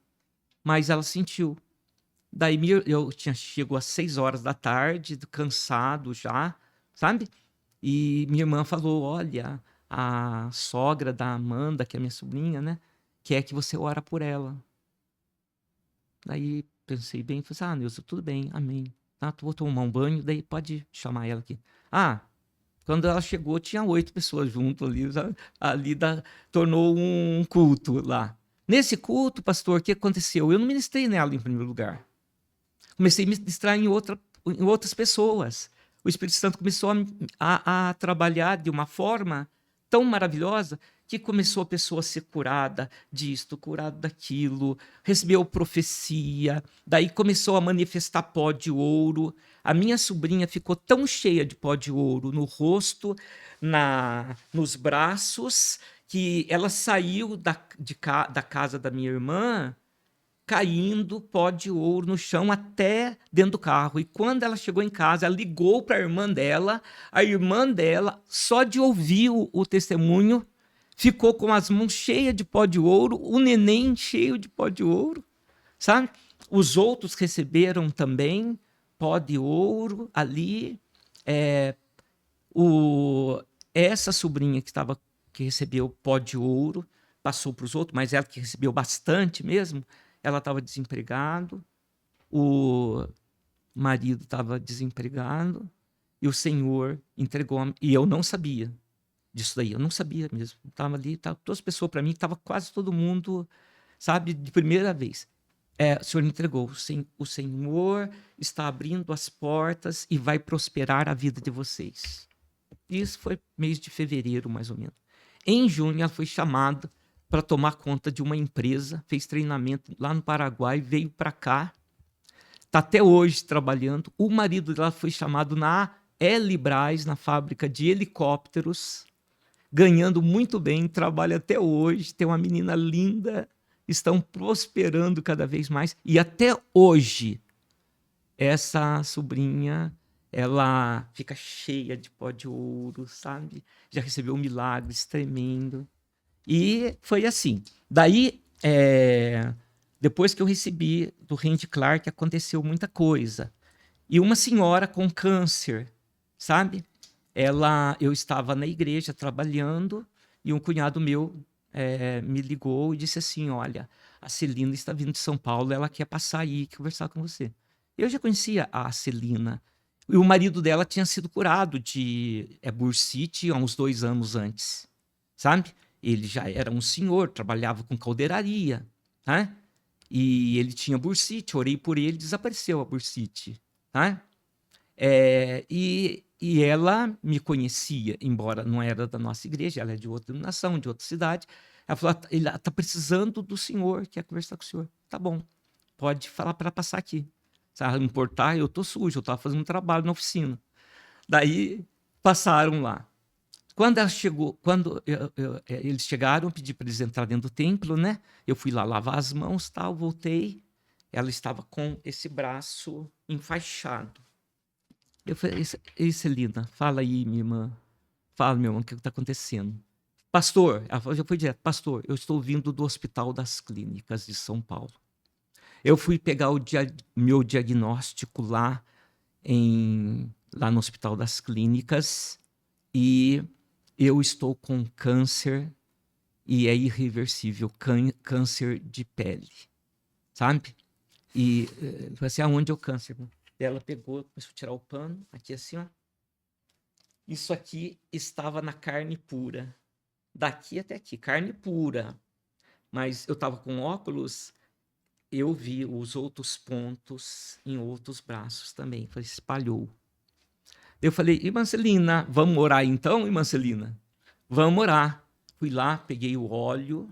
mas ela sentiu. Daí chegou às 6 horas da tarde, cansado já, sabe? E minha irmã falou, olha, a sogra da Amanda, que é minha sobrinha, né, quer que você ora por ela. Daí pensei bem, falei, Nilson, tudo bem, amém. Tá, vou tomar um banho, daí pode chamar ela aqui. Quando ela chegou, tinha 8 pessoas junto ali, tornou um culto lá. Nesse culto, pastor, o que aconteceu? Eu não ministrei nela em primeiro lugar. Comecei a ministrar em outras pessoas. O Espírito Santo começou a trabalhar de uma forma tão maravilhosa que começou a pessoa a ser curada disto, curada daquilo, recebeu profecia, daí começou a manifestar pó de ouro. A minha sobrinha ficou tão cheia de pó de ouro no rosto, nos braços, que ela saiu da casa da minha irmã caindo pó de ouro no chão até dentro do carro. E quando ela chegou em casa, ela ligou para a irmã dela, só de ouvir o testemunho, ficou com as mãos cheias de pó de ouro, o neném cheio de pó de ouro, sabe? Os outros receberam também pó de ouro ali. Essa sobrinha que recebeu pó de ouro passou para os outros, mas ela que recebeu bastante mesmo, ela estava desempregado, o marido estava desempregado e o Senhor entregou. E eu não sabia disso daí, eu não sabia mesmo. Estava ali, todas as pessoas para mim, estava quase todo mundo, sabe, de primeira vez. O Senhor entregou. O Senhor está abrindo as portas e vai prosperar a vida de vocês. Isso foi mês de fevereiro, mais ou menos. Em junho, ela foi chamada para tomar conta de uma empresa, fez treinamento lá no Paraguai, veio para cá, está até hoje trabalhando. O marido dela foi chamado na Elibraz, na fábrica de helicópteros, ganhando muito bem, trabalha até hoje, tem uma menina linda, estão prosperando cada vez mais. E até hoje, essa sobrinha, ela fica cheia de pó de ouro, sabe? Já recebeu milagres tremendo. E foi assim. Daí, depois que eu recebi do Randy Clark, aconteceu muita coisa. E uma senhora com câncer, sabe? Eu estava na igreja trabalhando e um cunhado meu me ligou e disse assim, olha, a Celina está vindo de São Paulo, ela quer passar aí e conversar com você. Eu já conhecia a Celina. E o marido dela tinha sido curado de bursite há uns 2 anos antes, sabe? Ele já era um senhor, trabalhava com caldeiraria, né? E ele tinha bursite, orei por ele, desapareceu a bursite, né? E ela me conhecia, embora não era da nossa igreja, ela é de outra nação, de outra cidade. Ela falou, ele está precisando do senhor, quer conversar com o senhor. Tá bom, pode falar para passar aqui. Se ela não importar, eu tô sujo, eu estava fazendo um trabalho na oficina. Daí passaram lá. Quando ela chegou, eles chegaram, eu pedi para eles entrarem dentro do templo, né? Eu fui lá lavar as mãos, tal, voltei. Ela estava com esse braço enfaixado. Eu falei, ei, Celina, fala aí, minha irmã. Fala, meu irmão, o que está acontecendo? Pastor, ela já foi direto, pastor, eu estou vindo do Hospital das Clínicas de São Paulo. Eu fui pegar meu diagnóstico lá no Hospital das Clínicas e eu estou com câncer e é irreversível, câncer de pele, sabe? E eu falei assim, aonde é o câncer? Ela pegou, começou a tirar o pano, aqui assim, ó. Isso aqui estava na carne pura. Daqui até aqui, carne pura. Mas eu estava com óculos, eu vi os outros pontos em outros braços também. Falei, espalhou. Eu falei, irmã Celina, vamos orar então, irmã Celina? Vamos orar. Fui lá, peguei o óleo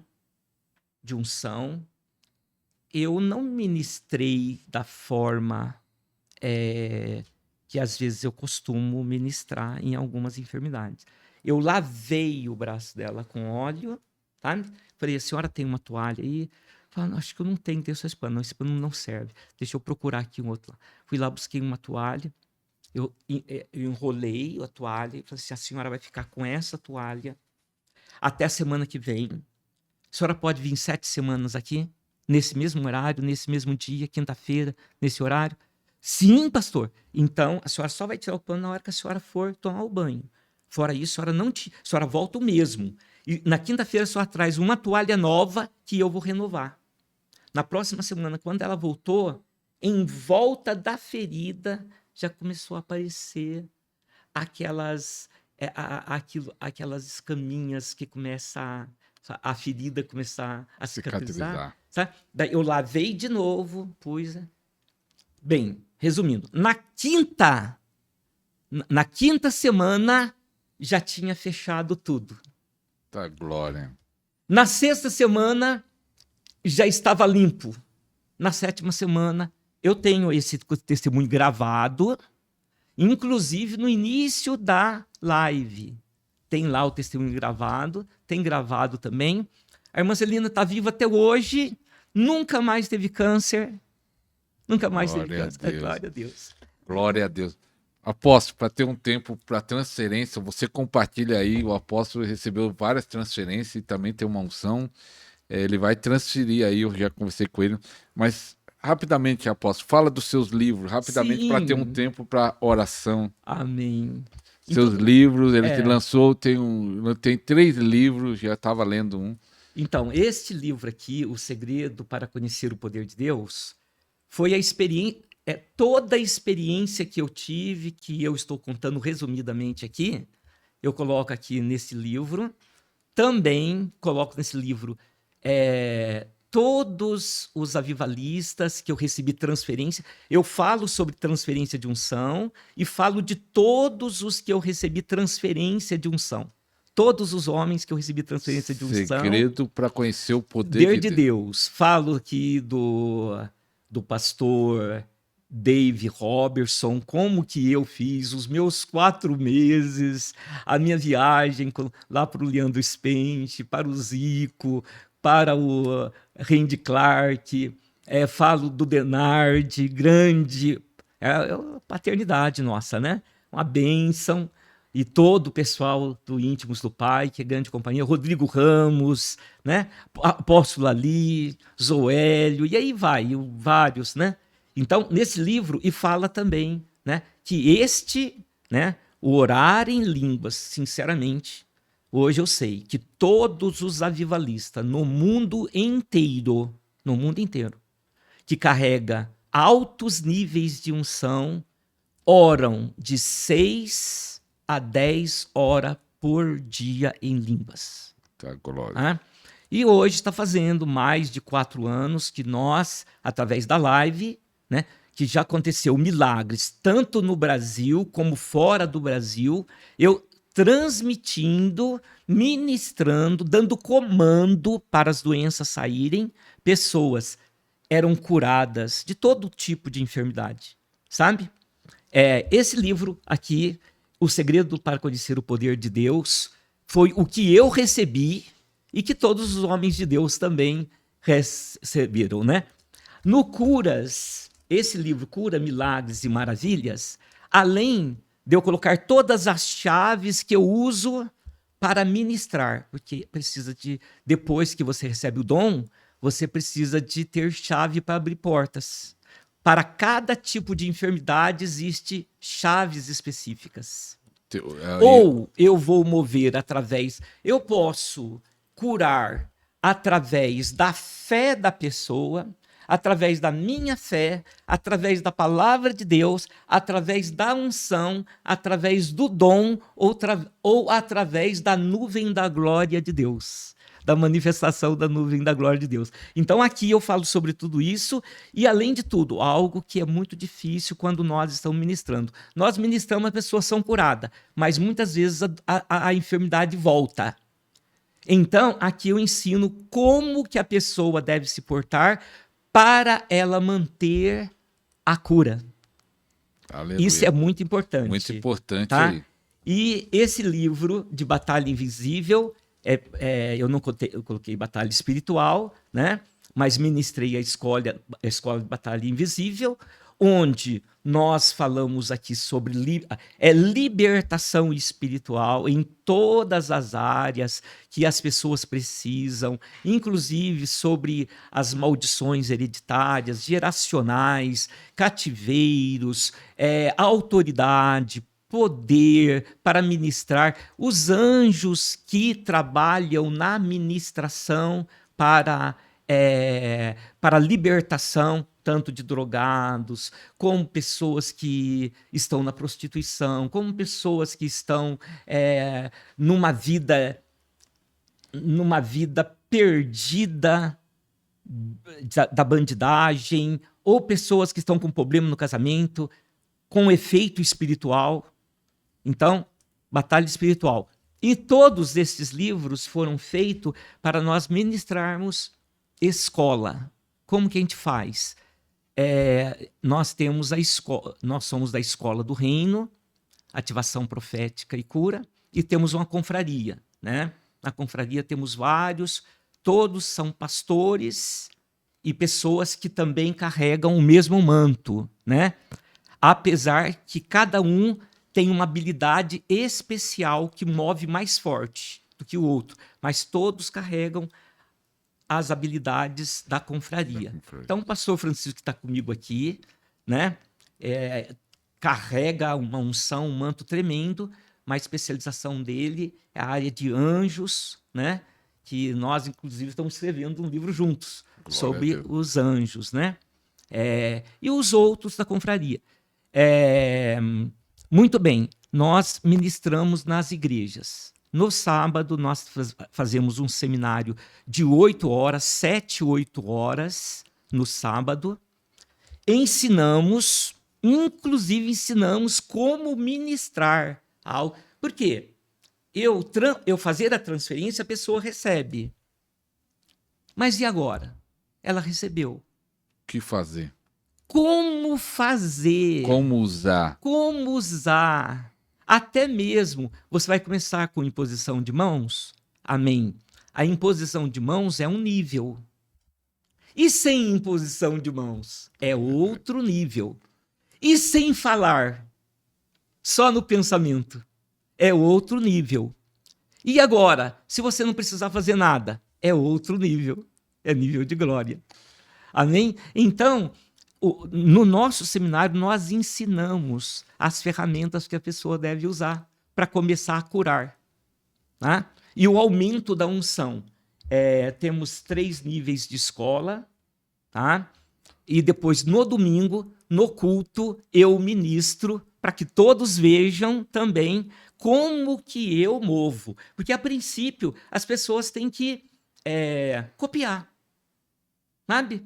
de unção. Eu não ministrei da forma que às vezes eu costumo ministrar em algumas enfermidades. Eu lavei o braço dela com óleo, tá? Falei, a senhora tem uma toalha aí? Falei, acho que eu não tenho só esse pano. Não, esse pano não serve. Deixa eu procurar aqui um outro. Fui lá, busquei uma toalha. Eu enrolei a toalha e falei assim, a senhora vai ficar com essa toalha até a semana que vem. A senhora pode vir 7 semanas aqui? Nesse mesmo horário, nesse mesmo dia, quinta-feira, nesse horário? Sim, pastor. Então, a senhora só vai tirar o pano na hora que a senhora for tomar o banho. Fora isso, a senhora volta o mesmo. E na quinta-feira, a senhora traz uma toalha nova que eu vou renovar. Na próxima semana, quando ela voltou, em volta da ferida, já começou a aparecer aquelas escaminhas que começam a ferida começar a cicatrizar. Sabe? Daí eu lavei de novo, pus. Bem, resumindo, na quinta semana já tinha fechado tudo. Tá, glória. Na sexta semana já estava limpo. Na 7ª semana eu tenho esse testemunho gravado, inclusive no início da live. Tem lá o testemunho gravado, tem gravado também. A irmã Celina está viva até hoje, nunca mais teve câncer. Nunca mais teve câncer. Glória a Deus. Glória a Deus. Apóstolo, para ter um tempo para transferência, você compartilha aí, o apóstolo recebeu várias transferências e também tem uma unção. Ele vai transferir aí, eu já conversei com ele, mas rapidamente, apóstolo, fala dos seus livros, rapidamente, para ter um tempo para oração. Amém. Seus livros, ele te lançou, tem 3 livros, já estava lendo um. Então, este livro aqui, O Segredo para Conhecer o Poder de Deus, foi a experiência, toda a experiência que eu tive, que eu estou contando resumidamente aqui, eu coloco aqui nesse livro. Também coloco nesse livro todos os avivalistas que eu recebi transferência. Eu falo sobre transferência de unção e falo de todos os que eu recebi transferência de unção. Todos os homens que eu recebi transferência de unção. Segredo para conhecer o poder de Deus. Falo aqui do pastor Dave Robertson, como que eu fiz os meus 4 meses, a minha viagem lá para o Leandro Spence, para o Zico, para o Randy Clark, falo do Denard, grande, paternidade nossa, né? Uma bênção. E todo o pessoal do Íntimos do Pai, que é grande companhia, Rodrigo Ramos, né? Apóstolo Ali, Zoélio, e aí vai, vários, né? Então, nesse livro, e fala também, né, que o orar em línguas, sinceramente, hoje eu sei que todos os avivalistas no mundo inteiro, que carrega altos níveis de unção, oram de 6 a 10 horas por dia em línguas. Tá, glória. E hoje está fazendo mais de 4 anos que nós, através da live, né, que já aconteceu milagres, tanto no Brasil como fora do Brasil, eu transmitindo, ministrando, dando comando para as doenças saírem, pessoas eram curadas de todo tipo de enfermidade, sabe? Esse livro aqui, O Segredo para Conhecer o Poder de Deus, foi o que eu recebi e que todos os homens de Deus também receberam, né? No Curas, esse livro, Cura, Milagres e Maravilhas, além de eu colocar todas as chaves que eu uso para ministrar, porque precisa de, depois que você recebe o dom, você precisa de ter chave para abrir portas. Para cada tipo de enfermidade existe chaves específicas. Ou eu vou mover eu posso curar através da fé da pessoa, através da minha fé, através da palavra de Deus, através da unção, através do dom ou através da nuvem da glória de Deus, da manifestação da nuvem da glória de Deus. Então aqui eu falo sobre tudo isso e, além de tudo, algo que é muito difícil quando nós estamos ministrando. Nós ministramos, as pessoas são curadas, mas muitas vezes a enfermidade volta. Então, aqui eu ensino como que a pessoa deve se portar para ela manter a cura. Aleluia. Isso é muito importante. Muito importante, tá? Aí. E esse livro de Batalha Invisível, eu não eu coloquei Batalha Espiritual, né? Mas ministrei a Escola de Batalha Invisível, onde nós falamos aqui sobre libertação espiritual em todas as áreas que as pessoas precisam, inclusive sobre as maldições hereditárias, geracionais, cativeiros, autoridade, poder para ministrar, os anjos que trabalham na ministração para libertação, tanto de drogados, como pessoas que estão na prostituição, como pessoas que estão numa vida perdida da bandidagem, ou pessoas que estão com problema no casamento, com efeito espiritual. Então, batalha espiritual. E todos esses livros foram feitos para nós ministrarmos escola. Como que a gente faz? Nós temos nós somos da Escola do Reino, Ativação Profética e Cura, e temos uma confraria, né? Na confraria temos vários, todos são pastores e pessoas que também carregam o mesmo manto, né? Apesar que cada um tem uma habilidade especial que move mais forte do que o outro, mas todos carregam as habilidades da confraria. Então, o pastor Francisco, que está comigo aqui, né, carrega uma unção, um manto tremendo, mas a especialização dele é a área de anjos, né, que nós, inclusive, estamos escrevendo um livro juntos sobre os anjos, né, e os outros da confraria. Muito bem, nós ministramos nas igrejas. No sábado, nós fazemos um seminário de 8 horas, 7, 8 horas no sábado. Inclusive ensinamos como ministrar. Por quê? Eu fazer a transferência, a pessoa recebe. Mas e agora? Ela recebeu. O que fazer? Como fazer? Como usar? Como usar? Até mesmo, você vai começar com imposição de mãos? Amém. A imposição de mãos é um nível. E sem imposição de mãos? É outro nível. E sem falar? Só no pensamento? É outro nível. E agora, se você não precisar fazer nada? É outro nível. É nível de glória. Amém? Então, no nosso seminário, nós ensinamos as ferramentas que a pessoa deve usar para começar a curar. Tá? E o aumento da unção. Temos 3 níveis de escola. Tá? E depois, no domingo, no culto, eu ministro para que todos vejam também como que eu movo. Porque, a princípio, as pessoas têm que copiar. Sabe?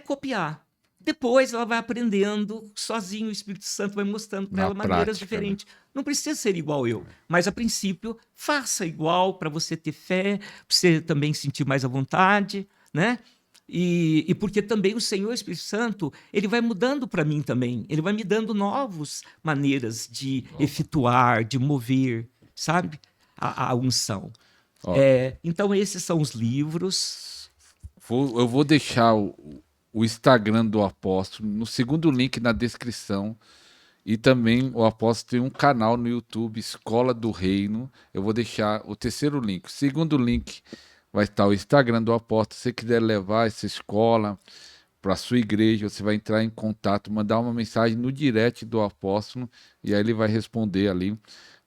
Copiar. Depois ela vai aprendendo sozinho, o Espírito Santo vai mostrando para ela maneiras diferentes. Né? Não precisa ser igual eu, mas a princípio faça igual para você ter fé, para você também sentir mais à vontade, né? E porque também o Senhor, o Espírito Santo, ele vai mudando para mim também, ele vai me dando novas maneiras de efetuar, de mover, sabe? A unção. Então esses são os livros. Eu vou deixar o Instagram do apóstolo no segundo link na descrição, e também o apóstolo tem um canal no YouTube, Escola do Reino. Eu vou deixar o terceiro link. O segundo link vai estar o Instagram do apóstolo. Se você quiser levar essa escola para a sua igreja, você vai entrar em contato, mandar uma mensagem no direct do apóstolo e aí ele vai responder ali.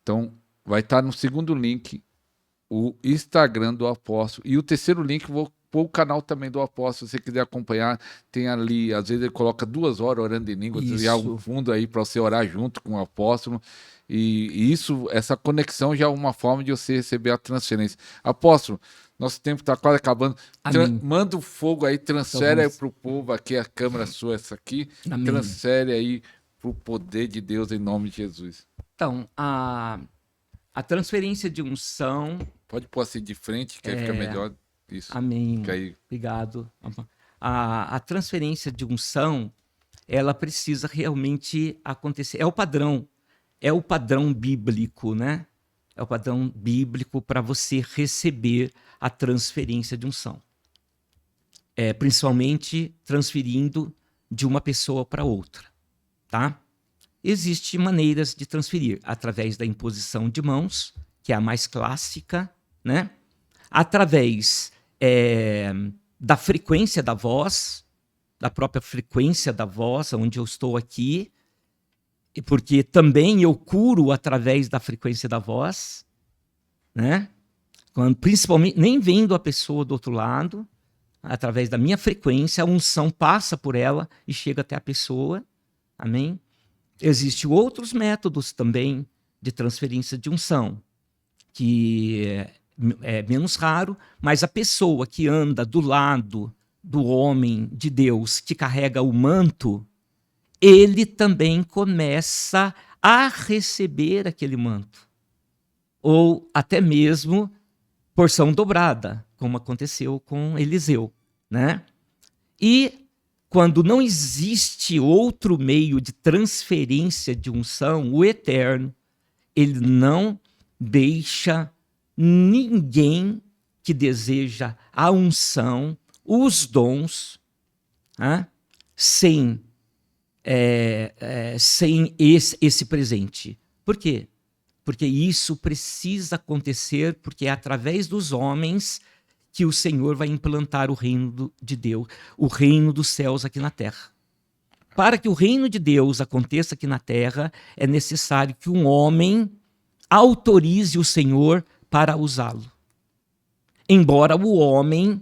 Então vai estar no segundo link o Instagram do apóstolo, e o terceiro link eu vou pôr o canal também do apóstolo, se você quiser acompanhar, tem ali, às vezes ele coloca 2 horas orando em línguas, e algo fundo aí para você orar junto com o apóstolo. E isso, essa conexão já é uma forma de você receber a transferência. Apóstolo, nosso tempo está quase acabando. Manda o fogo aí, transfere aí para o povo aqui, a câmera sua, essa aqui. Amém. Transfere aí para o poder de Deus em nome de Jesus. Então, a transferência de unção... Pode pôr assim de frente, que aí fica melhor. Isso. Amém. Aí... Obrigado. A transferência de unção, ela precisa realmente acontecer. É o padrão bíblico, né? É o padrão bíblico para você receber a transferência de unção. Principalmente transferindo de uma pessoa para outra, tá? Existem maneiras de transferir através da imposição de mãos, que é a mais clássica, né? Através da frequência da voz, da própria frequência da voz, onde eu estou aqui, porque também eu curo através da frequência da voz, né? Principalmente, nem vendo a pessoa do outro lado, através da minha frequência, a unção passa por ela e chega até a pessoa. Amém? Existem outros métodos também de transferência de unção, que é menos raro, mas a pessoa que anda do lado do homem de Deus, que carrega o manto, ele também começa a receber aquele manto. Ou até mesmo porção dobrada, como aconteceu com Eliseu, né? E quando não existe outro meio de transferência de unção, o Eterno, ele não deixa ninguém que deseja a unção, os dons, sem esse presente. Por quê? Porque isso precisa acontecer, porque é através dos homens que o Senhor vai implantar o reino de Deus, o reino dos céus aqui na terra. Para que o reino de Deus aconteça aqui na terra, é necessário que um homem autorize o Senhor para usá-lo. Embora o homem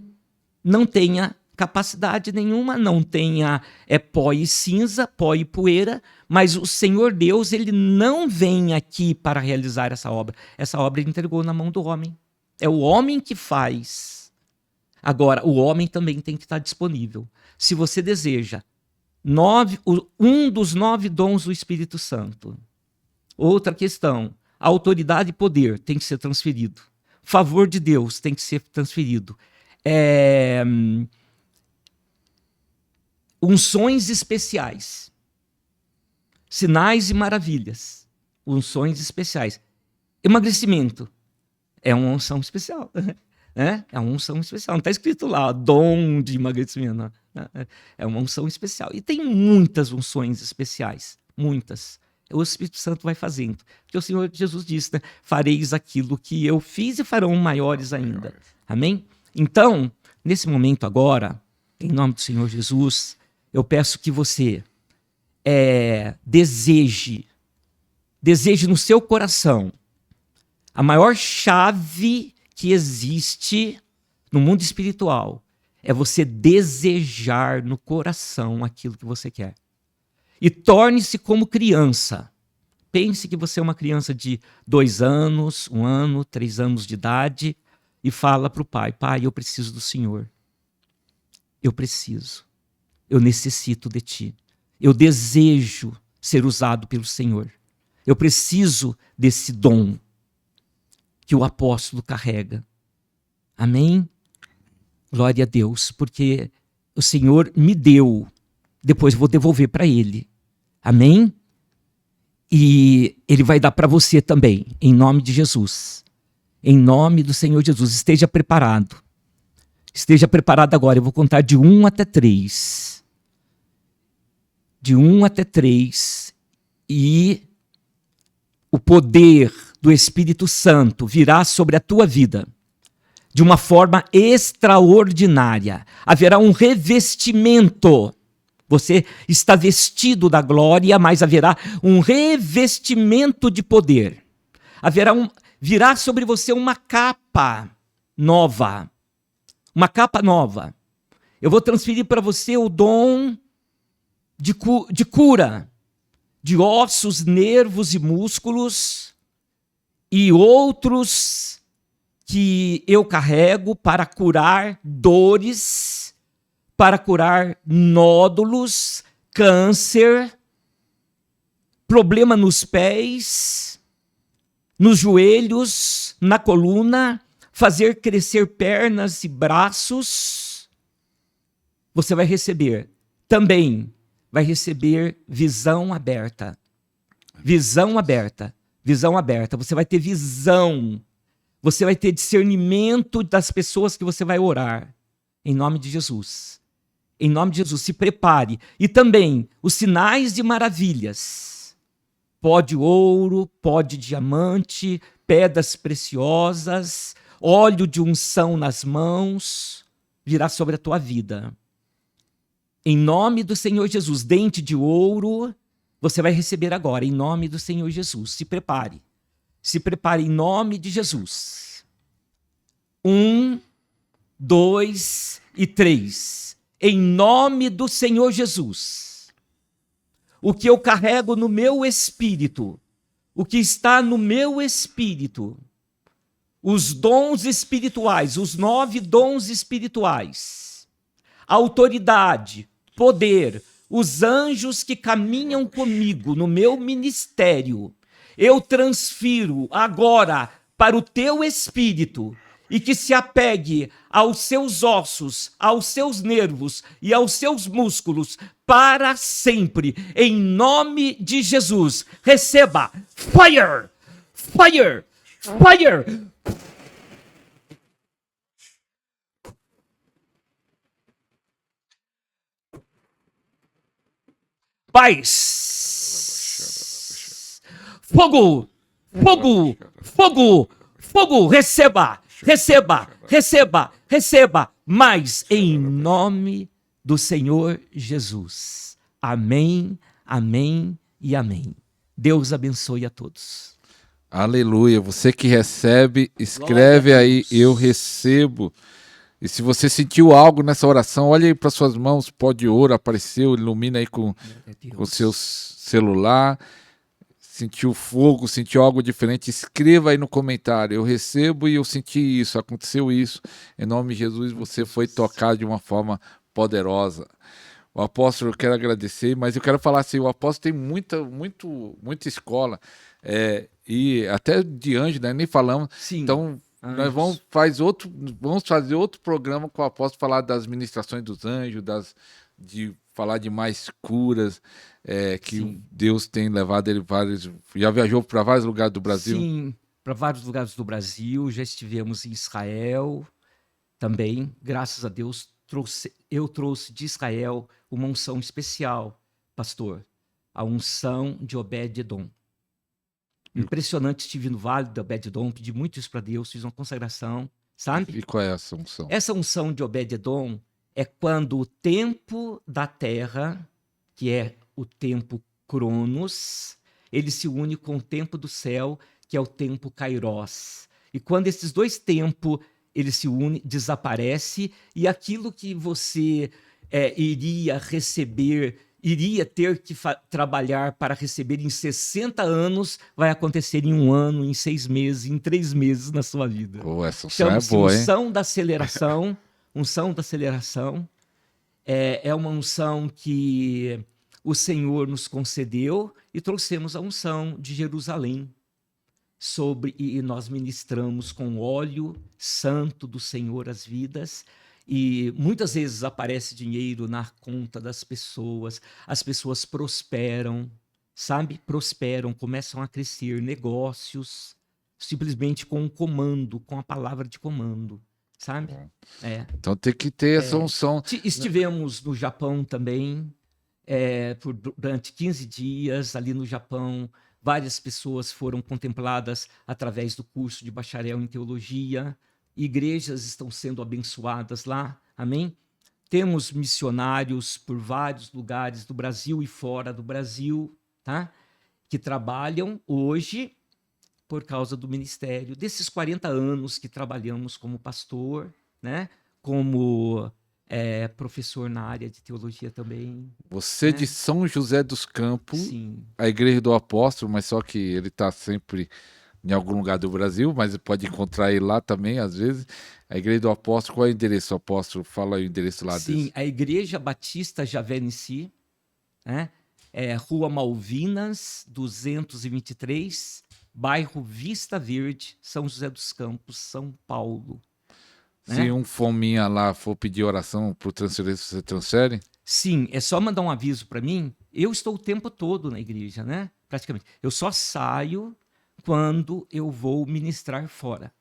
não tenha capacidade nenhuma, não tenha pó e cinza, pó e poeira, mas o Senhor Deus, ele não vem aqui para realizar essa obra. Essa obra ele entregou na mão do homem. É o homem que faz. Agora, o homem também tem que estar disponível. Se você deseja um dos 9 dons do Espírito Santo. Outra questão, a autoridade e poder tem que ser transferido. Favor de Deus tem que ser transferido. Unções especiais, sinais e maravilhas, unções especiais. Emagrecimento é uma unção especial, né? É uma unção especial. Não está escrito lá, dom de emagrecimento. Não. É uma unção especial. E tem muitas unções especiais, muitas. O Espírito Santo vai fazendo. Porque o Senhor Jesus disse, né? Fareis aquilo que eu fiz e farão maiores ainda. Amém? Então, nesse momento agora, em nome do Senhor Jesus, eu peço que você deseje no seu coração a maior chave que existe no mundo espiritual. É você desejar no coração aquilo que você quer. E torne-se como criança. Pense que você é uma criança de 2 anos, 1 ano, 3 anos de idade e fala para o pai, pai, eu preciso do Senhor. Eu preciso. Eu necessito de ti. Eu desejo ser usado pelo Senhor. Eu preciso desse dom que o apóstolo carrega. Amém? Glória a Deus, porque o Senhor me deu, depois vou devolver para Ele. Amém? E Ele vai dar para você também, em nome de Jesus. Em nome do Senhor Jesus. Esteja preparado. Esteja preparado agora. Eu vou contar de 1 até 3. De 1 até 3. E o poder do Espírito Santo virá sobre a tua vida de uma forma extraordinária. Haverá um revestimento. Você está vestido da glória, mas haverá um revestimento de poder. Virá sobre você uma capa nova. uma capa nova. Eu vou transferir para você o dom de cura de ossos, nervos e músculos e outros que eu carrego para curar dores, para curar nódulos, câncer, problema nos pés, nos joelhos, na coluna, fazer crescer pernas e braços. Você vai receber também, vai receber visão aberta. Visão aberta. Visão aberta. Você vai ter visão. Você vai ter discernimento das pessoas que você vai orar. Em nome de Jesus. Em nome de Jesus, se prepare. E também os sinais de maravilhas. Pó de ouro, pó de diamante, pedras preciosas, óleo de unção nas mãos, virá sobre a tua vida. Em nome do Senhor Jesus, dente de ouro, você vai receber agora, em nome do Senhor Jesus. Se prepare. Se prepare em nome de Jesus. 1, 2 e 3. Em nome do Senhor Jesus. O que eu carrego no meu espírito, o que está no meu espírito, os dons espirituais, os 9 dons espirituais, autoridade, poder, os anjos que caminham comigo no meu ministério, eu transfiro agora para o teu espírito e que se apegue aos seus ossos, aos seus nervos e aos seus músculos para sempre, em nome de Jesus. Receba fire, fire, fire. Paz. Fogo, fogo, fogo, fogo. Receba, receba, receba, receba. Mas em nome do Senhor Jesus. Amém, amém e amém. Deus abençoe a todos. Aleluia. Você que recebe, escreve aí, eu recebo. E se você sentiu algo nessa oração, olha aí para suas mãos, pó de ouro apareceu, ilumina aí com o seu celular. Sentiu fogo, sentiu algo diferente, escreva aí no comentário, eu recebo e eu senti isso, aconteceu isso. Em nome de Jesus, você foi tocado de uma forma poderosa. O apóstolo, eu quero agradecer, mas eu quero falar assim, o apóstolo tem muita escola, e até de anjo, né? Nem falamos. Sim. Então, nós vamos fazer outro programa com o apóstolo, falar das ministrações dos anjos, de falar de mais curas, que Sim. Deus tem levado ele já viajou para vários lugares do Brasil? Sim, para vários lugares do Brasil, já estivemos em Israel também, graças a Deus, eu trouxe de Israel uma unção especial, pastor, a unção de Obed-Edom. Impressionante, estive no Vale de Obed-Edom, pedi muito isso para Deus, fiz uma consagração, sabe? E qual é essa unção? Essa unção de Obed-Edom é quando o tempo da terra, que é o tempo Cronos, ele se une com o tempo do céu, que é o tempo Kairos. E quando esses dois tempos eles se unem, desaparece, e aquilo que você iria receber, iria ter que trabalhar para receber em 60 anos, vai acontecer em 1 ano, em 6 meses, em 3 meses na sua vida. Essa unção é boa, hein? Unção da aceleração. Unção da aceleração é uma unção que o Senhor nos concedeu e trouxemos a unção de Jerusalém e nós ministramos com óleo santo do Senhor as vidas. E muitas vezes aparece dinheiro na conta das pessoas, as pessoas prosperam, sabe? Prosperam, começam a crescer negócios, simplesmente com um comando, com a palavra de comando, sabe? Então tem que ter essa unção. Estivemos no Japão também, durante 15 dias, ali no Japão, várias pessoas foram contempladas através do curso de bacharel em teologia. Igrejas estão sendo abençoadas lá, amém? Temos missionários por vários lugares do Brasil e fora do Brasil, tá? Que trabalham hoje por causa do ministério. Desses 40 anos que trabalhamos como pastor, né? como professor na área de teologia também. Você é de São José dos Campos, sim, a Igreja do Apóstolo, mas só que ele está sempre em algum lugar do Brasil, mas pode encontrar ele lá também, às vezes. A Igreja do Apóstolo, qual é o endereço, apóstolo? Fala aí o endereço lá sim, desse. a Igreja Batista Javenici, né? Rua Malvinas, 223, bairro Vista Verde, São José dos Campos, São Paulo. Se Né? um fominha lá for pedir oração por transferência, você transfere? Sim, é só mandar um aviso para mim. Eu estou o tempo todo na igreja, né? Praticamente. Eu só saio quando eu vou ministrar fora,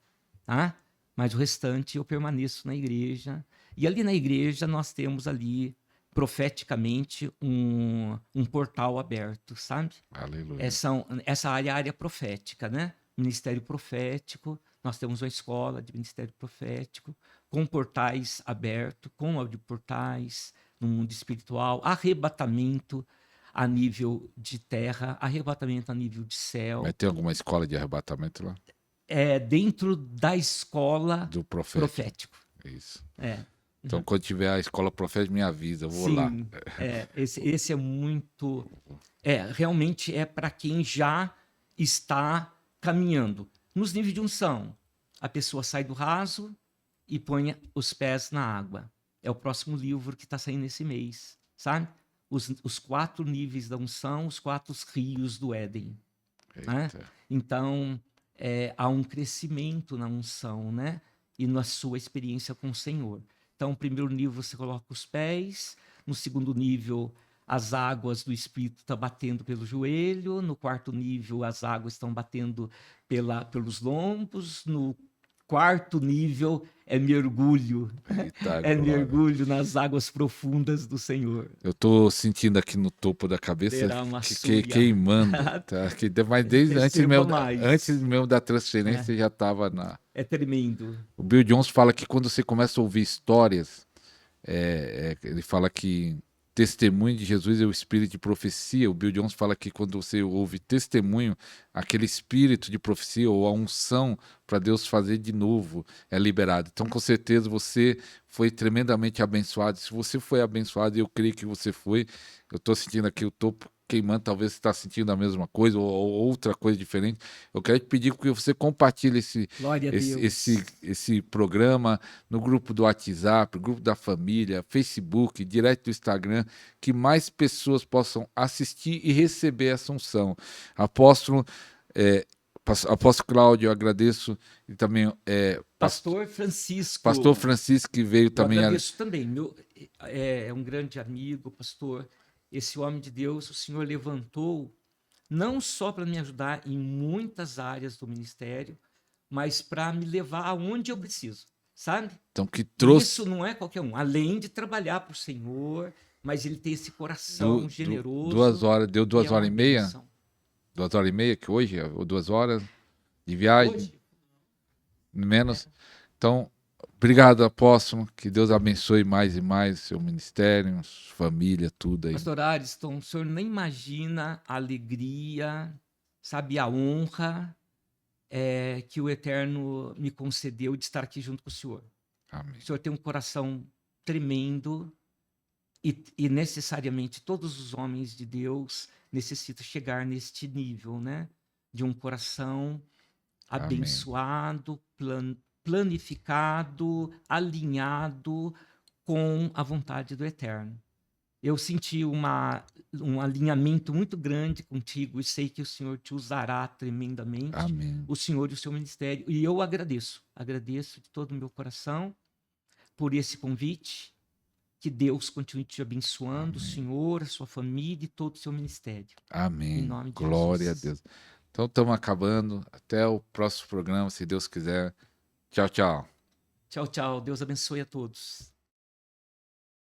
tá? Mas o restante eu permaneço na igreja. E ali na igreja nós temos ali profeticamente um portal aberto, sabe? Aleluia. Essa área é a área profética, né? Ministério profético. Nós temos uma escola de ministério profético com portais abertos, com audioportais no mundo espiritual, arrebatamento a nível de terra, arrebatamento a nível de céu. Vai ter alguma escola de arrebatamento lá? Dentro da escola Do profético. Isso. Então, quando tiver a escola profética, me avisa, eu vou lá. Esse é muito... realmente é para quem já está caminhando. Nos níveis de unção, a pessoa sai do raso e põe os pés na água. É o próximo livro que está saindo esse mês, sabe? Os 4 níveis da unção, os 4 rios do Éden. Né? Então, há um crescimento na unção, né? E na sua experiência com o Senhor. Então, no primeiro nível você coloca os pés, no segundo nível as águas do Espírito estão batendo pelo joelho, no quarto nível as águas estão batendo pelos lombos, no quarto nível é mergulho, mergulho nas águas profundas do Senhor. Eu estou sentindo aqui no topo da cabeça queimando, tá? Mas desde antes mesmo da transferência já estava na... É tremendo. O Bill Jones fala que quando você começa a ouvir histórias, ele fala que testemunho de Jesus é o espírito de profecia. O Bill Jones fala que quando você ouve testemunho, aquele espírito de profecia ou a unção para Deus fazer de novo é liberado. Então, com certeza, você foi tremendamente abençoado. Se você foi abençoado, eu creio que você foi. Eu estou sentindo aqui o topo queimando, talvez você está sentindo a mesma coisa ou outra coisa diferente. Eu quero te pedir que você compartilhe esse programa no grupo do WhatsApp, grupo da família, Facebook, direto do Instagram, que mais pessoas possam assistir e receber essa unção. Apóstolo Cláudio, eu agradeço, e também Pastor Francisco. Pastor Francisco, que veio também. Eu agradeço também. É um grande amigo, pastor. Esse homem de Deus, o Senhor levantou não só para me ajudar em muitas áreas do ministério, mas para me levar aonde eu preciso, sabe? Então, que trouxe... Isso não é qualquer um. Além de trabalhar para o Senhor, mas ele tem esse coração generoso. 2 horas, deu 2 horas e meia? 2 horas e meia, que hoje, ou 2 horas de viagem? Hoje? Menos. Então, obrigado, apóstolo. Que Deus abençoe mais e mais seu ministério, família, tudo aí. Pastor Ariston, o senhor nem imagina a alegria, sabe, a honra que o Eterno me concedeu de estar aqui junto com o senhor. Amém. O senhor tem um coração tremendo e necessariamente todos os homens de Deus necessitam chegar neste nível, né? De um coração abençoado, planificado, alinhado com a vontade do Eterno. Eu senti um alinhamento muito grande contigo e sei que o Senhor te usará tremendamente. Amém. O Senhor e o seu ministério. E eu agradeço de todo o meu coração por esse convite. Que Deus continue te abençoando, o Senhor, a sua família e todo o seu ministério. Amém. Em nome de Glória Jesus. a Deus. Então, estamos acabando. Até o próximo programa, se Deus quiser. Tchau, tchau. Tchau, tchau. Deus abençoe a todos.